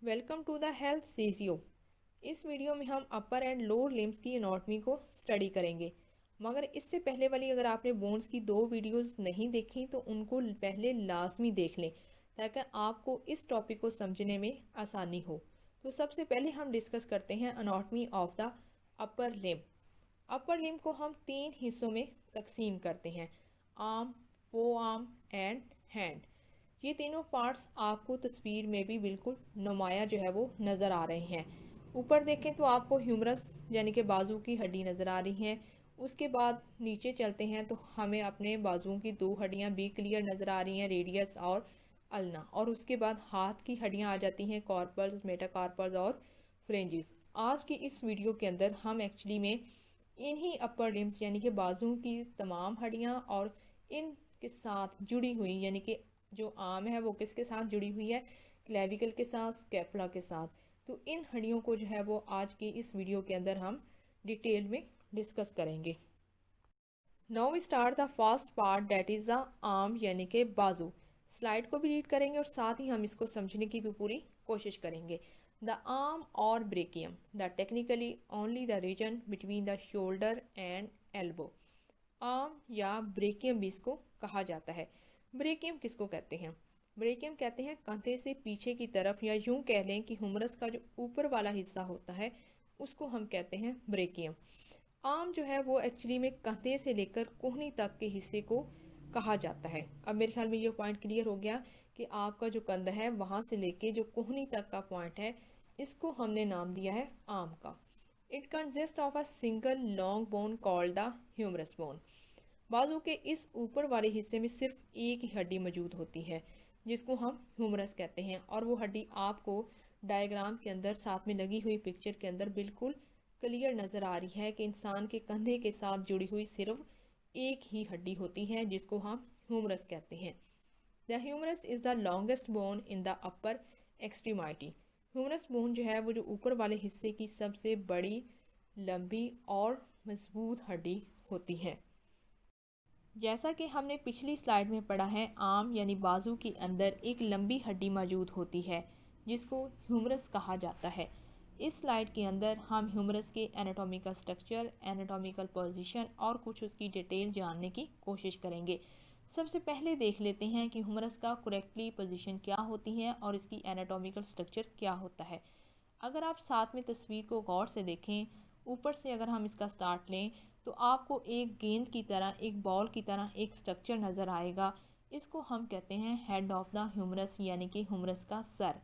Welcome to the health सीजीओ। इस video में हम अपर एंड लोअर लिम्स की एनाटॉमी को स्टडी करेंगे। मगर इससे पहले वाली अगर आपने बोन्स की 2 वीडियोस नहीं देखी तो उनको पहले लाजमी देख लें ताकि आपको इस टॉपिक को समझने में आसानी हो। तो सबसे पहले हम डिस्कस करते हैं anatomy of the upper limb. Upper limb को हम 3 हिस्सों में तकसीम करते हैं, arm, four arm and hand. ये तीनों पार्ट्स आपको तस्वीर में भी बिल्कुल नुमाया जो है वो नज़र आ रहे हैं। ऊपर देखें तो आपको ह्यूमरस यानी कि बाजू की हड्डी नज़र आ रही हैं। उसके बाद नीचे चलते हैं तो हमें अपने बाजुओं की 2 हड्डियां भी क्लियर नज़र आ रही हैं, रेडियस और अल्ना। और उसके बाद हाथ की हड्डियां आ जाती हैं, कॉर्पल्स, मेटाकार्पल्स और फ्रेंजिस। आज की इस वीडियो के अंदर हम एक्चुअली में इन्हीं अपर लिम्स यानी कि बाजुओं की तमाम हड्डियां और इन के साथ जुड़ी हुई यानी कि जो आर्म है वो किसके साथ जुड़ी हुई है, क्लेविकल के साथ, स्कैपुला के साथ। तो इन हड्डियों को जो है वो आज के इस वीडियो के अंदर हम डिटेल में डिस्कस करेंगे। Now we start the first part that is the arm यानी कि बाजू। स्लाइड को भी रीड करेंगे और साथ ही हम इसको समझने की भी पूरी कोशिश करेंगे। The arm or brachium the technically only the region between the shoulder and elbow. Arm या ब्रेकियम भी इसको कहा जाता है। ब्रेकियम किसको कहते हैं? ब्रेकियम कहते हैं कंधे से पीछे की तरफ, या यूं कह लें कि हुमरस का जो ऊपर वाला हिस्सा होता है उसको हम कहते हैं ब्रेकियम। आर्म जो है वो एक्चुअली में कंधे से लेकर कोहनी तक के हिस्से को कहा जाता है। अब मेरे ख्याल में ये पॉइंट क्लियर हो गया कि आपका जो कंधा है वहाँ से लेके जो कोहनी तक का पॉइंट है इसको हमने नाम दिया है आर्म का। It consist of a single long bone called the humerus bone. बाजू के इस ऊपर वाले हिस्से में सिर्फ एक ही हड्डी मौजूद होती है जिसको हम ह्यूमरस कहते हैं, और वो हड्डी आपको डायग्राम के अंदर साथ में लगी हुई पिक्चर के अंदर बिल्कुल क्लियर नज़र आ रही है कि इंसान के कंधे के साथ जुड़ी हुई सिर्फ एक ही हड्डी होती है जिसको हम ह्यूमरस कहते हैं। The humerus is the longest bone in the upper extremity. Humerus bone जो है वो जो ऊपर वाले हिस्से की सबसे बड़ी, लंबी और मजबूत हड्डी होती है। जैसा कि हमने पिछली स्लाइड में पढ़ा है, आर्म यानी बाजू के अंदर एक लंबी हड्डी मौजूद होती है जिसको ह्यूमरस कहा जाता है। इस स्लाइड के अंदर हम ह्यूमरस के एनाटॉमिकल स्ट्रक्चर, एनाटॉमिकल पोजीशन और कुछ उसकी डिटेल जानने की कोशिश करेंगे। सबसे पहले देख लेते हैं कि ह्यूमरस का करेक्टली पोजीशन क्या होती है और इसकी एनाटॉमिकल स्ट्रक्चर क्या होता है। अगर आप साथ में तस्वीर को गौर से देखें, ऊपर से अगर हम इसका स्टार्ट लें तो आपको एक गेंद की तरह, एक बॉल की तरह एक स्ट्रक्चर नज़र आएगा। इसको हम कहते हैं हेड ऑफ द ह्यूमरस यानी कि ह्यूमरस का सर।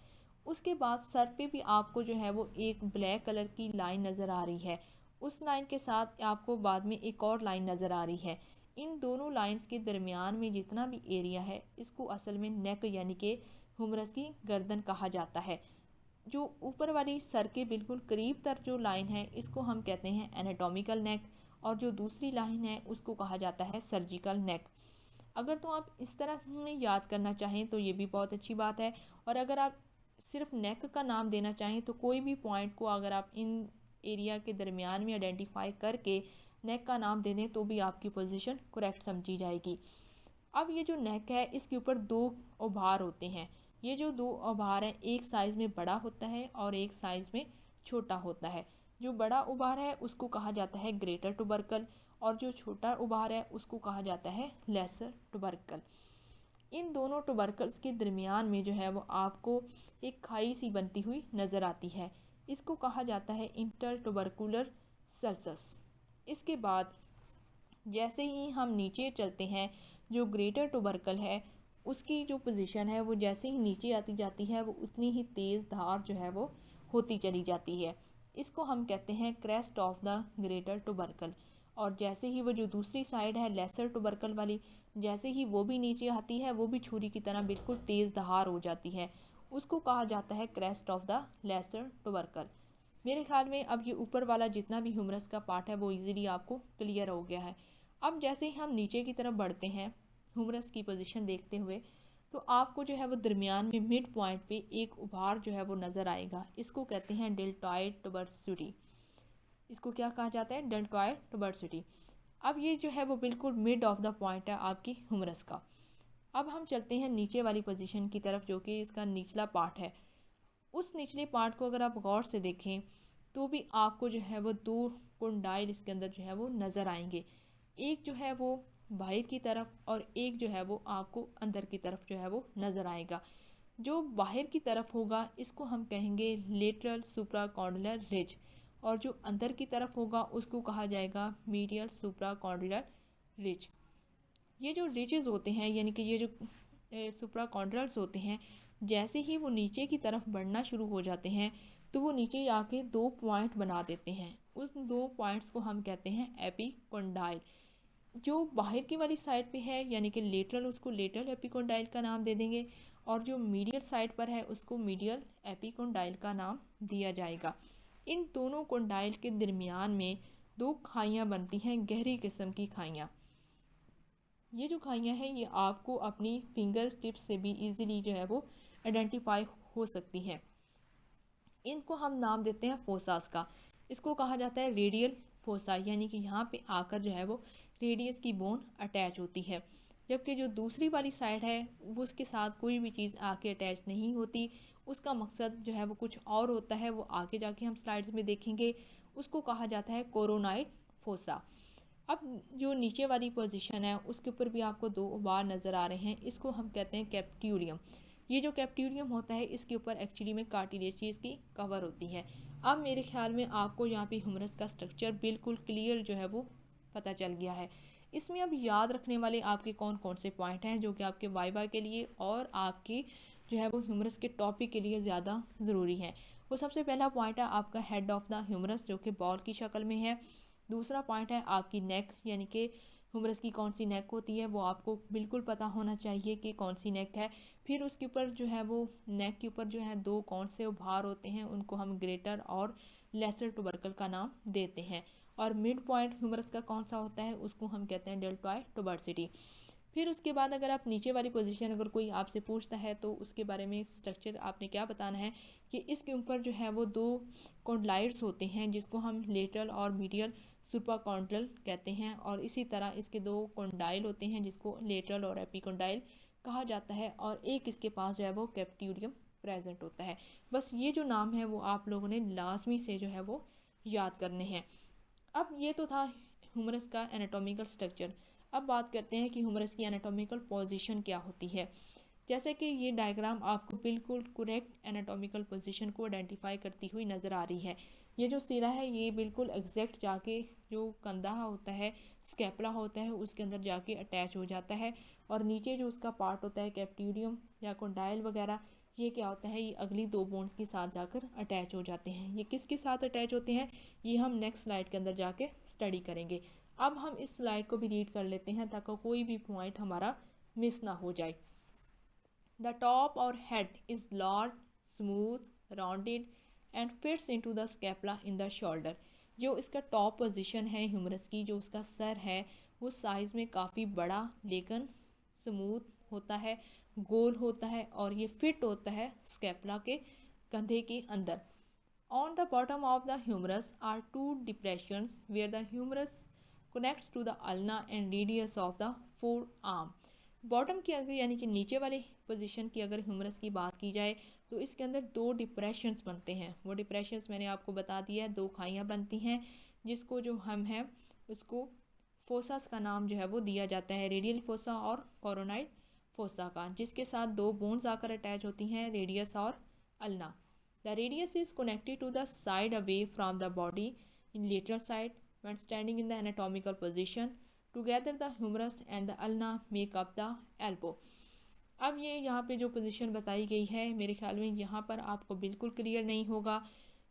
उसके बाद सर पे भी आपको जो है वो एक ब्लैक कलर की लाइन नज़र आ रही है। उस लाइन के साथ आपको बाद में एक और लाइन नज़र आ रही है। इन दोनों लाइंस के दरमियान में जितना भी एरिया है इसको असल में नेक यानी कि ह्यूमरस की गर्दन कहा जाता है। जो ऊपर वाली सर के बिल्कुल करीब तक जो लाइन है इसको हम कहते हैं एनाटॉमिकल नेक, और जो दूसरी लाइन है उसको कहा जाता है सर्जिकल नेक। अगर तो आप इस तरह में याद करना चाहें तो ये भी बहुत अच्छी बात है, और अगर आप सिर्फ नेक का नाम देना चाहें तो कोई भी पॉइंट को अगर आप इन एरिया के दरमियान में आइडेंटिफाई करके नेक का नाम दे दें तो भी आपकी पोजीशन करेक्ट समझी जाएगी। अब ये जो नेक है इसके ऊपर 2 उभार होते हैं। ये जो 2 उभार हैं एक साइज़ में बड़ा होता है और एक साइज़ में छोटा होता है। जो बड़ा उभार है उसको कहा जाता है ग्रेटर टुबरकल, और जो छोटा उभार है उसको कहा जाता है लेसर टुबरकल। इन दोनों टुबरकल्स के दरमियान में जो है वो आपको एक खाई सी बनती हुई नज़र आती है। इसको कहा जाता है इंटर टुबरकुलर सल्सस। इसके बाद जैसे ही हम नीचे चलते हैं, जो ग्रेटर टुबरकल है उसकी जो पोजीशन है वो जैसे ही नीचे आती जाती है वो उतनी ही तेज़ धार जो है वो होती चली जाती है। इसको हम कहते हैं क्रेस्ट ऑफ द ग्रेटर टुबरकल। और जैसे ही वो जो दूसरी साइड है लेसर टुबरकल वाली, जैसे ही वो भी नीचे आती है वो भी छुरी की तरह बिल्कुल तेज़ धार हो जाती है। उसको कहा जाता है crest of the lesser tubercle. मेरे ख्याल में अब ये ऊपर वाला जितना भी ह्यूमरस का पार्ट है वो इजीली आपको क्लियर हो गया है। अब जैसे ही हम नीचे की तरफ बढ़ते हैं ह्यूमरस की पोजीशन देखते हुए, तो आपको जो है वो दरमियान में मिड पॉइंट पे एक उभार जो है वो नज़र आएगा। इसको कहते हैं डेल्टॉइड टुबरसिटी। इसको क्या कहा जाता है? डेल्टॉइड टुबरसिटी। अब ये जो है वो बिल्कुल मिड ऑफ द पॉइंट है आपकी ह्यूमरस का। अब हम चलते हैं नीचे वाली पोजीशन की तरफ जो कि इसका निचला पार्ट है। उस निचले पार्ट को अगर आप गौर से देखें तो भी आपको जो है वो दो कंडाइल इसके अंदर जो है वो नज़र आएंगे। एक जो है वो बाहर की तरफ और एक जो है वो आपको अंदर की तरफ जो है वो नज़र आएगा। जो बाहर की तरफ होगा इसको हम कहेंगे लेटरल सुप्राकॉन्डिलर रिज, और जो अंदर की तरफ होगा उसको कहा जाएगा मीडियल सुप्राकॉन्डिलर रिज। ये जो रिजेस होते हैं यानी कि ये जो सुप्राकॉन्डिलर्स होते हैं, जैसे ही वो नीचे की तरफ बढ़ना शुरू हो जाते हैं तो वो नीचे आके दो पॉइंट बना देते हैं। उस दो पॉइंट्स को हम कहते हैं एपिकोंडाइल। जो बाहर की वाली साइड पे है यानी कि लेटरल, उसको लेटरल एपिकोंडाइल का नाम दे देंगे, और जो मीडियल साइड पर है उसको मीडियल एपिकोंडाइल का नाम दिया जाएगा। इन दोनों कोंडाइल के दरमियान में दो खाइयाँ बनती हैं, गहरी किस्म की खाइयाँ। ये जो खाइयाँ हैं ये आपको अपनी फिंगर टिप्स से भी इजीली जो है वो आइडेंटिफाई हो सकती हैं। इनको हम नाम देते हैं फोसास का। इसको कहा जाता है रेडियल फोसा, यानी कि यहाँ पे आकर जो है वो रेडियस की बोन अटैच होती है, जबकि जो दूसरी वाली साइड है वो उसके साथ कोई भी चीज़ आके अटैच नहीं होती। उसका मकसद जो है वो कुछ और होता है, वो आगे जाके हम स्लाइड्स में देखेंगे। उसको कहा जाता है कोरोनाइड फोसा। अब जो नीचे वाली पोजीशन है उसके ऊपर भी आपको दो बार नज़र आ रहे हैं, इसको हम कहते हैं कैप्ट्यूरियम। ये जो कैप्ट्यूरियम होता है इसके ऊपर एक्चुअली में कार्टिलेज चीज़ की कवर होती है। अब मेरे ख्याल में आपको यहाँ पे ह्यूमरस का स्ट्रक्चर बिल्कुल क्लियर जो है वो पता चल गया है। इसमें अब याद रखने वाले आपके कौन कौन से पॉइंट हैं जो कि आपके वाइवा के लिए और आपके जो है वो ह्यूमरस के टॉपिक के लिए ज़्यादा ज़रूरी हैं। वो सबसे पहला पॉइंट है आपका हेड ऑफ द ह्यूमरस, जो कि बॉल की शक्ल में है। दूसरा पॉइंट है आपकी नेक, यानी कि ह्यूमरस की कौन सी नेक होती है वो आपको बिल्कुल पता होना चाहिए कि कौन सी नेक है। फिर उसके ऊपर जो है वो नेक के ऊपर जो है दो कौन से उभार होते हैं, उनको हम ग्रेटर और लेसर टुबरकल का नाम देते हैं। और मिड पॉइंट ह्यूमरस का कौन सा होता है उसको हम कहते हैं डेल्टॉइड टुबर्सिटी। फिर उसके बाद अगर आप नीचे वाली पोजीशन अगर कोई आपसे पूछता है तो उसके बारे में स्ट्रक्चर आपने क्या बताना है कि इसके ऊपर जो है वो दो कॉन्डलाइड्स होते हैं जिसको हम लेटरल और मीडियल सुप्राकॉन्डिल कहते हैं, और इसी तरह इसके दो कॉन्डाइल होते हैं जिसको लेटरल और एपिकोंडाइल कहा जाता है, और एक इसके पास जो है वो कैप्ट्यूरियम प्रेजेंट होता है। बस ये जो नाम है वो आप लोगों ने लाजमी से जो है वो याद करने हैं। अब ये तो था ह्यूमरस का एनाटॉमिकल स्ट्रक्चर। अब बात करते हैं कि ह्यूमरस की एनाटॉमिकल पोजीशन क्या होती है। जैसे कि ये डायग्राम आपको बिल्कुल करेक्ट एनाटॉमिकल पोजीशन को आइडेंटिफाई करती हुई नज़र आ रही है। ये जो सिरा है ये बिल्कुल एग्जैक्ट जाके जो कंधा होता है, स्कैपुला होता है, उसके अंदर जाके अटैच हो जाता है, और नीचे जो उसका पार्ट होता है कैप्ट्यूरियम या कोंडाइल वगैरह, ये क्या होता है, ये अगली दो बोन्स के साथ जाकर अटैच हो जाते हैं। ये किसके साथ अटैच होते हैं ये हम नेक्स्ट स्लाइड के अंदर जाके स्टडी करेंगे। अब हम इस स्लाइड को भी रीड कर लेते हैं ताकि कोई भी पॉइंट हमारा मिस ना हो जाए। द टॉप और head is large, smooth, rounded and fits into the scapula in the shoulder. जो इसका टॉप पोजीशन है ह्यूमरस की, जो उसका सर है वो साइज़ में काफ़ी बड़ा लेकिन स्मूथ होता है, गोल होता है, और ये फिट होता है स्कैपुला के कंधे के अंदर। On the bottom of the humerus are two depressions where the humerus connects to the ulna and radius of the forearm. Bottom की अगर यानी कि नीचे वाले पोजीशन की अगर ह्यूमरस की बात की जाए तो इसके अंदर दो डिप्रेशंस बनते हैं। वो डिप्रेशंस मैंने आपको बता दिया है, दो खाइयाँ बनती हैं जिसको जो हम हैं उसको फोसास का नाम जो है वो दिया जाता है, रेडियल फोसा और कोरोनाइड फोसा का, जिसके साथ दो बोन्स आकर अटैच होती हैं, रेडियस और ulna. The radius is connected to the side away from the body in lateral side when standing in the anatomical position. Together the humerus and the ulna make up the elbow. अब ये यहाँ पे जो position बताई गई है मेरे ख्याल में यहाँ पर आपको बिल्कुल क्लियर नहीं होगा।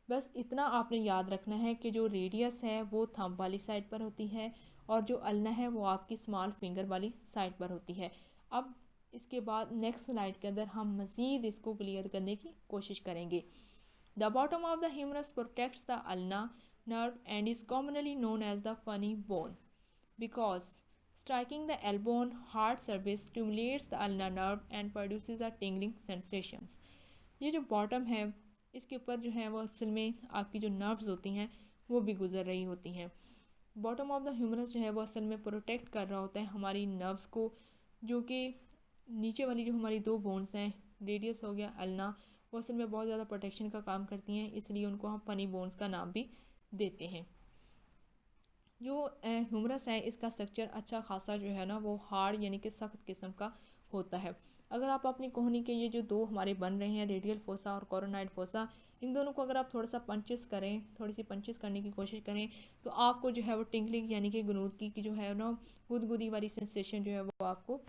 बस इतना आपने याद रखना है कि जो रेडियस है वो थंब वाली साइड पर होती है और जो अल्ना है वो आपकी स्मॉल फिंगर वाली साइड पर होती है। अब इसके बाद नेक्स्ट स्लाइड के अंदर हम मज़ीद इसको क्लियर करने की कोशिश करेंगे। The bottom of the humerus protects the ulna nerve and is commonly known as the funny bone because striking the elbow on hard surface stimulates the ulnar nerve and produces a tingling sensations. ये जो bottom है इसके ऊपर जो है वो असल में आपकी जो नर्व्स होती हैं वो भी गुजर रही होती हैं। बॉटम ऑफ द ह्यूमरस जो है वो असल में प्रोटेक्ट कर रहा होता है हमारी नर्व्स को, जो कि नीचे वाली जो हमारी दो बोन्स हैं, रेडियस हो गया, अल्ना, वो असल में बहुत ज़्यादा प्रोटेक्शन का काम करती हैं, इसलिए उनको हम फनी बोन्स का नाम भी देते हैं। जो ह्यूमरस है इसका स्ट्रक्चर अच्छा खासा जो है ना वो हार्ड यानी कि सख्त किस्म का होता है। अगर आप अपनी कोहनी के ये जो दो हमारे बन रहे हैं रेडियल फोसा और कोरोनाइड फोसा, इन दोनों को अगर आप थोड़ा सा पंचेस करें, थोड़ी सी पंचेस करने की कोशिश करें तो आपको जो है वो टिंगलिंग यानी कि गुनूदगी की जो है ना गुदगुदी वाली सेंसेशन जो है वो आपको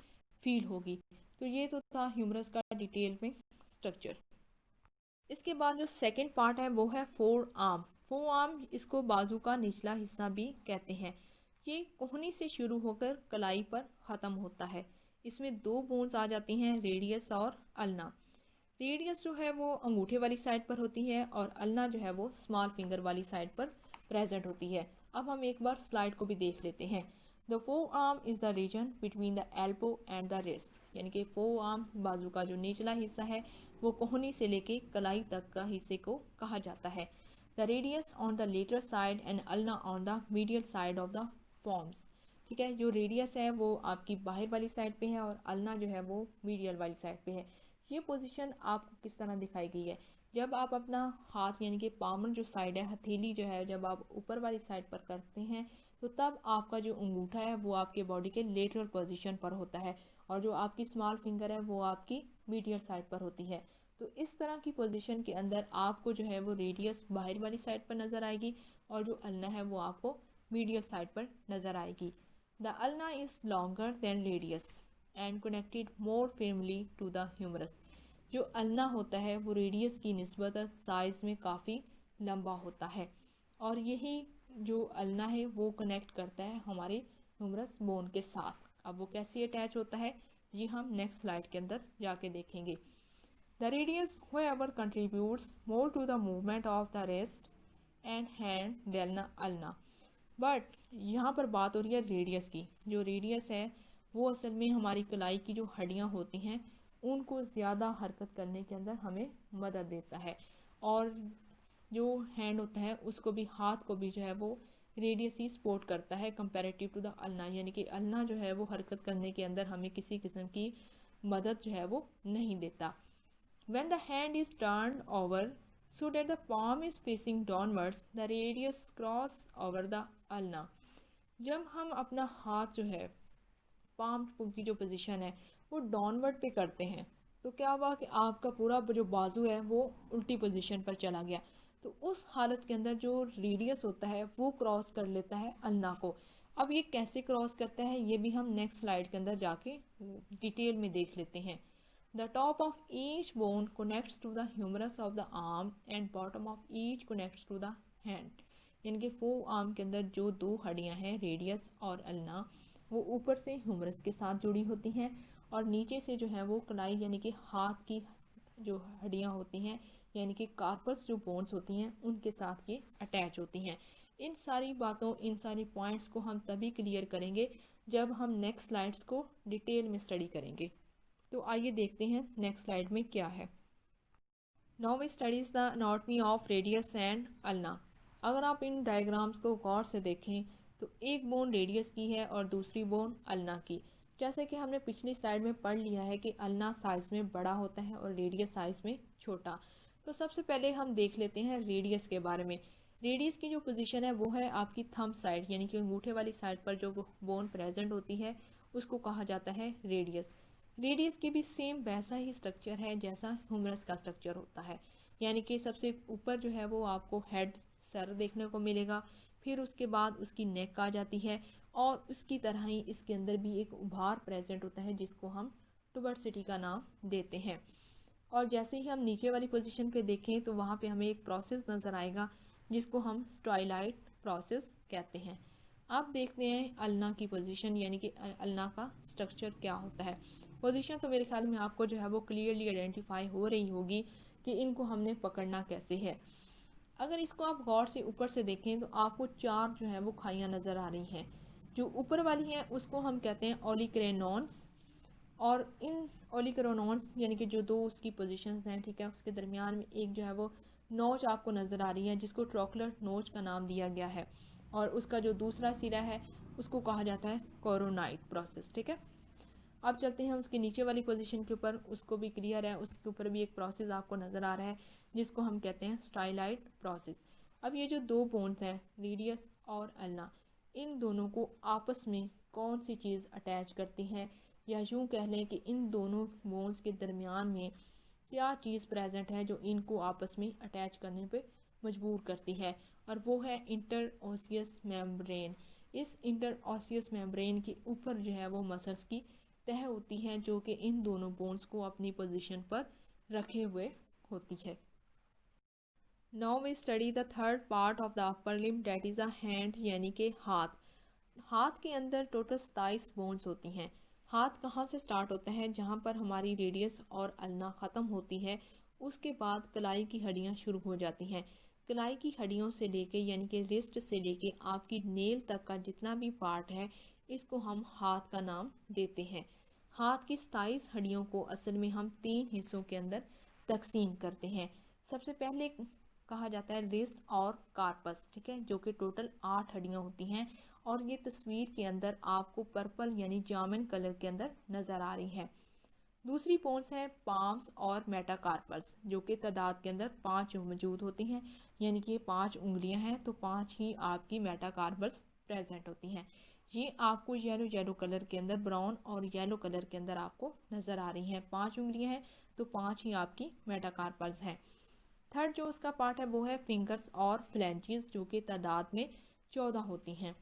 फील होगी। तो ये तो था ह्यूमरस का डिटेल में स्ट्रक्चर। इसके बाद जो सेकंड पार्ट है वो है फोर आर्म। फोर आर्म इसको बाजू का निचला हिस्सा भी कहते हैं। ये कोहनी से शुरू होकर कलाई पर ख़त्म होता है। इसमें दो बोन्स आ जाती हैं, रेडियस और अल्ना। रेडियस जो है वो अंगूठे वाली साइड पर होती है और अल्ना जो है वो स्मॉल फिंगर वाली साइड पर प्रेजेंट होती है। अब हम एक बार स्लाइड को भी देख लेते हैं। The four arm is the region between the elbow and the wrist, यानी कि फोर आर्म बाजू का जो निचला हिस्सा है वो कोहनी से लेके कलाई तक का हिस्से को कहा जाता है। The radius on the lateral side and ulna on the medial side of the forearm. ठीक है, जो रेडियस है वो आपकी बाहर वाली साइड पे है और अल्ना जो है वो मीडियल वाली साइड पे है। ये पोजीशन आपको किस तरह दिखाई गई है, जब आप अपना हाथ यानी कि पामन जो साइड है, हथेली जो है, जब आप ऊपर वाली साइड पर करते हैं तो तब आपका जो अंगूठा है वो आपके बॉडी के लेटरल पोजीशन पर होता है और जो आपकी स्मॉल फिंगर है वो आपकी मीडियल साइड पर होती है। तो इस तरह की पोजीशन के अंदर आपको जो है वो रेडियस बाहर वाली साइड पर नज़र आएगी और जो अल्ना है वो आपको मीडियल साइड पर नज़र आएगी। The ulna is longer than radius and connected more firmly to the humerus. जो अल्ना होता है वो रेडियस की निस्बत साइज़ में काफ़ी लंबा होता है और यही जो अल्ना है वो कनेक्ट करता है हमारे ह्यूमरस बोन के साथ। अब वो कैसे अटैच होता है ये हम नेक्स्ट स्लाइड के अंदर जाके देखेंगे। The radius wherever contributes more to the movement of the wrist and hand than ulna. But यहाँ पर बात हो रही है रेडियस की। जो रेडियस है वो असल में हमारी कलाई की जो हड्डियाँ होती हैं उनको ज़्यादा हरकत करने के अंदर हमें मदद देता है और जो हैंड होता है उसको भी, हाथ को भी जो है वो रेडियस ही सपोर्ट करता है कंपैरेटिव टू द अल्ना, यानी कि अल्ना जो है वो हरकत करने के अंदर हमें किसी किस्म की मदद जो है वो नहीं देता। When the hand is turned over so that the palm is facing downwards, the radius cross over the ulna। जब हम अपना हाथ जो है पाम की जो पोजीशन है वो डाउनवर्ड पे करते हैं तो क्या हुआ कि आपका पूरा जो बाजू है वो उल्टी पोजीशन पर चला गया। तो उस हालत के अंदर जो रेडियस होता है वो क्रॉस कर लेता है अल्ना को। अब ये कैसे क्रॉस करता है ये भी हम नेक्स्ट स्लाइड के अंदर जाके डिटेल में देख लेते हैं। The top of each bone connects to the humerus of the arm and bottom of each connects to the hand। यानी कि फोर आर्म के अंदर जो दो हड्डियां हैं रेडियस और अल्ना वो ऊपर से ह्यूमरस के साथ जुड़ी होती हैं और नीचे से जो है वो कलाई यानी कि हाथ की जो हड्डियां होती हैं यानी कि कार्पस जो बोन्स होती हैं उनके साथ ये अटैच होती हैं। इन सारी बातों, इन सारी पॉइंट्स को हम तभी क्लियर करेंगे जब हम नेक्स्ट स्लाइड्स को डिटेल में स्टडी करेंगे। तो आइए देखते हैं नेक्स्ट स्लाइड में क्या है। Now we studies the anatomy of radius and ulna. अगर आप इन डायग्राम्स को गौर से देखें तो एक बोन रेडियस की है और दूसरी बोन अल्ना की। जैसे कि हमने पिछली स्लाइड में पढ़ लिया है कि अल्ना साइज़ में बड़ा होता है और रेडियस साइज़ में छोटा। तो सबसे पहले हम देख लेते हैं रेडियस के बारे में। रेडियस की जो पोजीशन है वो है आपकी थंब साइड, यानी कि अंगूठे वाली साइड पर जो बोन प्रेजेंट होती है उसको कहा जाता है रेडियस। रेडियस की भी सेम वैसा ही स्ट्रक्चर है जैसा ह्यूमरस का स्ट्रक्चर होता है, यानी कि सबसे ऊपर जो है वो आपको हेड, सर देखने को मिलेगा, फिर उसके बाद उसकी नेक आ जाती है और उसकी तरह ही इसके अंदर भी एक उभार प्रेजेंट होता है जिसको हम ट्यूबर्सिटी का नाम देते हैं। और जैसे ही हम नीचे वाली पोजीशन पे देखें तो वहाँ पे हमें एक प्रोसेस नज़र आएगा जिसको हम स्टाइलाइट प्रोसेस कहते हैं। अब देखते हैं अल्ना की पोजीशन, यानी कि अल्ना का स्ट्रक्चर क्या होता है। पोजीशन तो मेरे ख्याल में आपको जो है वो क्लियरली आइडेंटिफाई हो रही होगी कि इनको हमने पकड़ना कैसे है। अगर इसको आप गौर से ऊपर से देखें तो आपको चार जो है वो खाइयाँ नज़र आ रही हैं। जो ऊपर वाली हैं उसको हम कहते हैं ओलिक्रेनॉन्स और इन ओलिक्रेनॉन्स यानी कि जो दो उसकी पोजीशंस हैं, ठीक है, उसके दरमियान में एक जो है वो नोच आपको नज़र आ रही है जिसको ट्रोकुलर नोच का नाम दिया गया है और उसका जो दूसरा सिरा है उसको कहा जाता है कोरोनाइड प्रोसेस। ठीक है, अब चलते हैं उसके नीचे वाली पोजीशन के ऊपर, उसको भी क्लियर है, उसके ऊपर भी एक प्रोसेस आपको नज़र आ रहा है जिसको हम कहते हैं स्टाइलाइट प्रोसेस। अब ये जो दो बोन्स हैं रेडियस और अल्ना, इन दोनों को आपस में कौन सी चीज़ अटैच करती है, या यूँ कह लें कि इन दोनों बोन्स के दरमियान में क्या चीज़ प्रेजेंट है जो इनको आपस में अटैच करने पे मजबूर करती है, और वो है इंटरओसियस मेम्ब्रेन। इस इंटरओसियस मेम्ब्रेन के ऊपर जो है वो मसल्स की तह होती है जो कि इन दोनों बोन्स को अपनी पोजीशन पर रखे हुए होती है। Now we study the third part of the upper limb, that is a hand, यानी कि हाथ। हाथ के अंदर टोटल 27 बोन्स होती हैं। हाथ कहाँ से स्टार्ट होता है, जहाँ पर हमारी रेडियस और अल्ना ख़त्म होती है, उसके बाद कलाई की हड्डियाँ शुरू हो जाती हैं। कलाई की हड्डियों से लेके यानी कि रिस्ट से लेके आपकी नेल तक का जितना भी पार्ट है, इसको हम हाथ का नाम देते हैं। हाथ की 27 हड्डियों को असल में हम 3 हिस्सों के अंदर तकसीम करते हैं। सबसे पहले कहा जाता है रिस्ट और कार्पस, ठीक है, जो कि टोटल 8 हड्डियाँ होती हैं, और ये तस्वीर के अंदर आपको पर्पल यानी जामुन कलर के अंदर नज़र आ रही है। दूसरी बोन्स है पाम्स और मेटाकार्पल्स, जो कि तादाद के अंदर 5 मौजूद होती हैं, यानी कि 5 उंगलियां हैं तो 5 ही आपकी मेटाकार्पल्स प्रेजेंट होती हैं। ये आपको येलो येलो कलर के अंदर, ब्राउन और येलो कलर के अंदर आपको नज़र आ रही हैं। 5 उंगलियां हैं तो 5 ही आपकी मेटाकार्पल्स हैं। थर्ड जो उसका पार्ट है वो है फिंगर्स और फ्लैंजेस, जो कि तादाद में 14 होती हैं।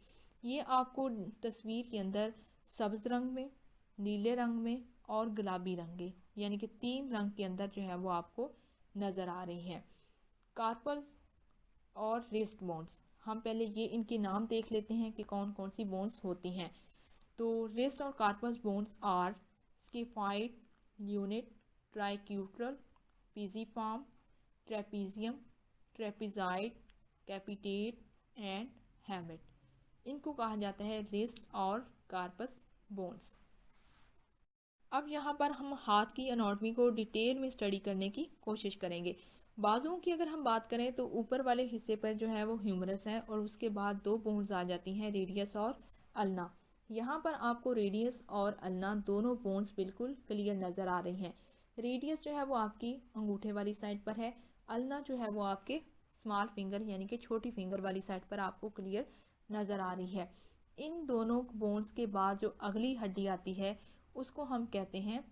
ये आपको तस्वीर के अंदर सब्ज रंग में, नीले रंग में और गुलाबी रंग में, यानी कि 3 रंग के अंदर जो है वो आपको नज़र आ रही हैं। कार्पल्स और रिस्ट बोन्स, हम पहले ये इनके नाम देख लेते हैं कि कौन कौन सी बोन्स होती हैं। तो wrist or carpals bones are scaphoid, lunate, triquetral, pisiform, trapezium, trapezoid, capitate and hamate. इनको कहा जाता है रिस्ट और कार्पस बोन्स। अब यहाँ पर हम हाथ की एनाटॉमी को डिटेल में स्टडी करने की कोशिश करेंगे। बाजुओं की अगर हम बात करें तो ऊपर वाले हिस्से पर जो है वो ह्यूमरस है, और उसके बाद 2 बोन्स आ जाती हैं, रेडियस और अल्ना। यहाँ पर आपको रेडियस और अल्ना दोनों बोन्स बिल्कुल क्लियर नज़र आ रही हैं। रेडियस जो है वो आपकी अंगूठे वाली साइड पर है, अल्ना जो है वो आपके स्मॉल फिंगर यानी कि छोटी फिंगर वाली साइड पर आपको क्लियर नज़र आ रही है। इन दोनों बोन्स के बाद जो अगली हड्डी आती है उसको हम कहते हैं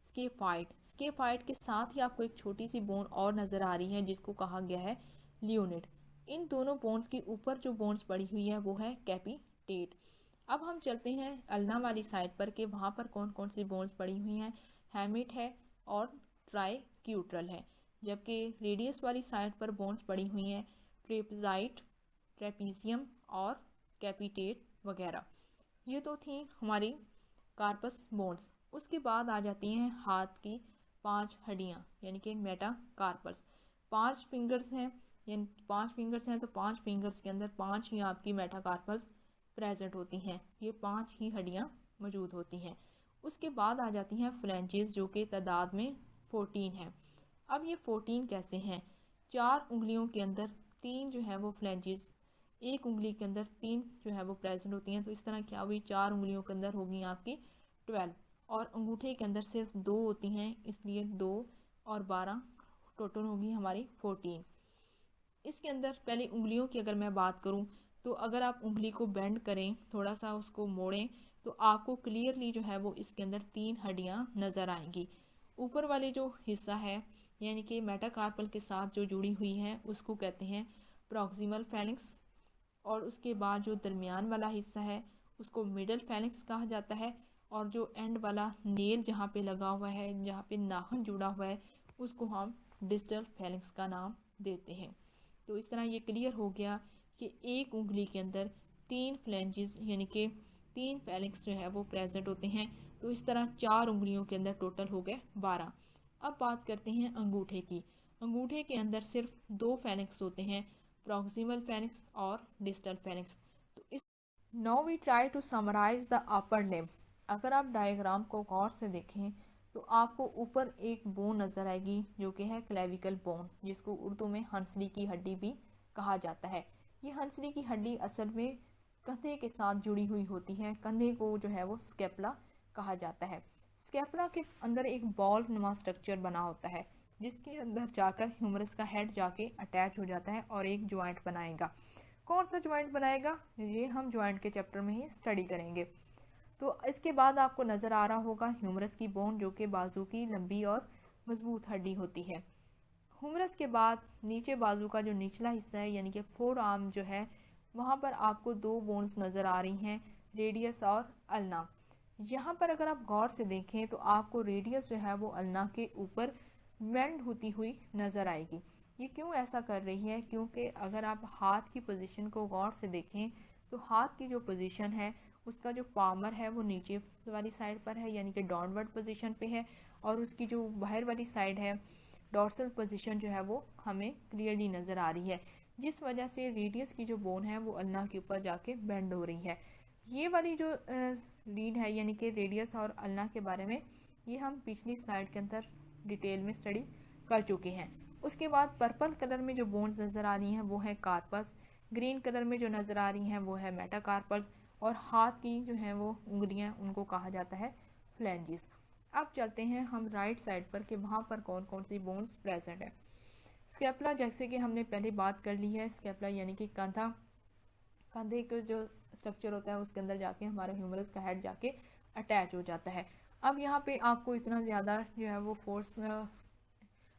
स्केफाइड। स्केफाइड के साथ ही आपको एक छोटी सी बोन और नज़र आ रही है जिसको कहा गया है ल्यूनिड। इन दोनों बोन्स के ऊपर जो बोन्स पड़ी हुई है वो है कैपिटेट। अब हम चलते हैं अल्ना वाली साइड पर कि वहाँ पर कौन कौन सी बोन्स पड़ी हुई हैं। हैमिट है और ट्राइक्यूट्रल है, जबकि रेडियस वाली साइड पर बोन्स पड़ी हुई हैं ट्रेपजाइट, ट्रेपीजियम और कैपिटेट वगैरह। ये तो थी हमारी कार्पस बोन्स। उसके बाद आ जाती हैं हाथ की 5 हड्डियाँ यानी कि मेटाकार्पल्स। 5 फिंगर्स हैं, यानी 5 फिंगर्स हैं तो 5 फिंगर्स के अंदर 5 ही आपकी मेटाकार्पल्स प्रेजेंट होती हैं। ये 5 ही हड्डियाँ मौजूद होती हैं। उसके बाद आ जाती हैं फ्लैंजेस, जो कि तादाद में 14 है। अब ये 14 कैसे हैं? 4 उंगलियों के अंदर 3 जो है वो फ्लैंजेस, एक उंगली के अंदर 3 जो है वो प्रेजेंट होती हैं। तो इस तरह क्या हुई, 4 उंगलियों के अंदर होगी आपकी 12, और अंगूठे के अंदर सिर्फ 2 होती हैं, इसलिए 2 और 12 टोटल होगी हमारी 14। इसके अंदर पहले उंगलियों की अगर मैं बात करूं तो अगर आप उंगली को बेंड करें, थोड़ा सा उसको मोड़ें, तो आपको क्लियरली जो है वो इसके अंदर 3 हड्डियां नज़र आएंगी। ऊपर वाले जो हिस्सा है यानी कि मेटाकार्पल के साथ जो जुड़ी हुई है उसको कहते हैं प्रॉक्सिमल फेलिक्स, और उसके बाद जो दरमियान वाला हिस्सा है उसको मिडल फेलिक्स कहा जाता है, और जो एंड वाला नेल जहाँ पे लगा हुआ है, जहाँ पे नाखून जुड़ा हुआ है, उसको हम डिस्टल फेलिक्स का नाम देते हैं। तो इस तरह ये क्लियर हो गया कि एक उंगली के अंदर 3 फ्लैंजेस यानी कि 3 फेलिक्स जो है वो प्रेजेंट होते हैं। तो इस तरह 4 उंगलियों के अंदर टोटल हो गए 12। अब बात करते हैं अंगूठे की। अंगूठे के अंदर सिर्फ 2 फेलिक्स होते हैं, प्रॉक्सिमल फेलिक्स और डिस्टल फेलिक्स। तो इस now we try to summarise the upper limb. अगर आप डायग्राम को गौर से देखें तो आपको ऊपर एक बोन नज़र आएगी जो कि है क्लेविकल बोन, जिसको उर्दू में हंसली की हड्डी भी कहा जाता है। ये हंसली की हड्डी असल में कंधे के साथ जुड़ी हुई होती है। कंधे को जो है वो स्केपुला कहा जाता है। स्कैपुला के अंदर एक बॉल नुमा स्ट्रक्चर बना होता है जिसके अंदर जाकर ह्यूमरस का हेड जाके अटैच हो जाता है और एक ज्वाइंट बनाएगा। कौन सा ज्वाइंट बनाएगा, ये हम ज्वाइंट के चैप्टर में ही स्टडी करेंगे। तो इसके बाद आपको नज़र आ रहा होगा ह्यूमरस की बोन, जो कि बाजू की लंबी और मजबूत हड्डी होती है। ह्यूमरस के बाद नीचे बाजू का जो निचला हिस्सा है यानी कि फोर आर्म जो है, वहाँ पर आपको दो बोन्स नज़र आ रही हैं, रेडियस और अल्ना। यहाँ पर अगर आप गौर से देखें तो आपको रेडियस जो है वो अल्ना के ऊपर बेंड होती हुई नज़र आएगी। ये क्यों ऐसा कर रही है, क्योंकि अगर आप हाथ की पोजीशन को गौर से देखें तो हाथ की जो पोजीशन है उसका जो पामर है वो नीचे वाली साइड पर है यानी कि डाउनवर्ड पोजीशन पे है, और उसकी जो बाहर वाली साइड है डॉर्सल पोजीशन जो है वो हमें क्लियरली नज़र आ रही है, जिस वजह से रेडियस की जो बोन है वो अल्ना के ऊपर जाके बेंड हो रही है। ये वाली जो रीड है यानी कि रेडियस और अल्ना के बारे में, ये हम पिछली स्लाइड के अंदर डिटेल में स्टडी कर चुके हैं। उसके बाद पर्पल कलर में जो बोन्स नज़र आ रही हैं वो है कार्पस, ग्रीन कलर में जो नज़र आ रही हैं वो है मेटाकार्पस, और हाथ की जो है वो उंगलियां उनको कहा जाता है फ्लैंजिस। अब चलते हैं हम राइट साइड पर कि वहाँ पर कौन कौन सी बोन्स प्रेजेंट है। स्कैपुला, जैसे कि हमने पहले बात कर ली है, स्कैपुला यानी कि कंधे का जो स्ट्रक्चर होता है उसके अंदर जाके हमारा ह्यूमरस का हेड जाके अटैच हो जाता है। अब यहाँ पे आपको इतना ज़्यादा जो है वो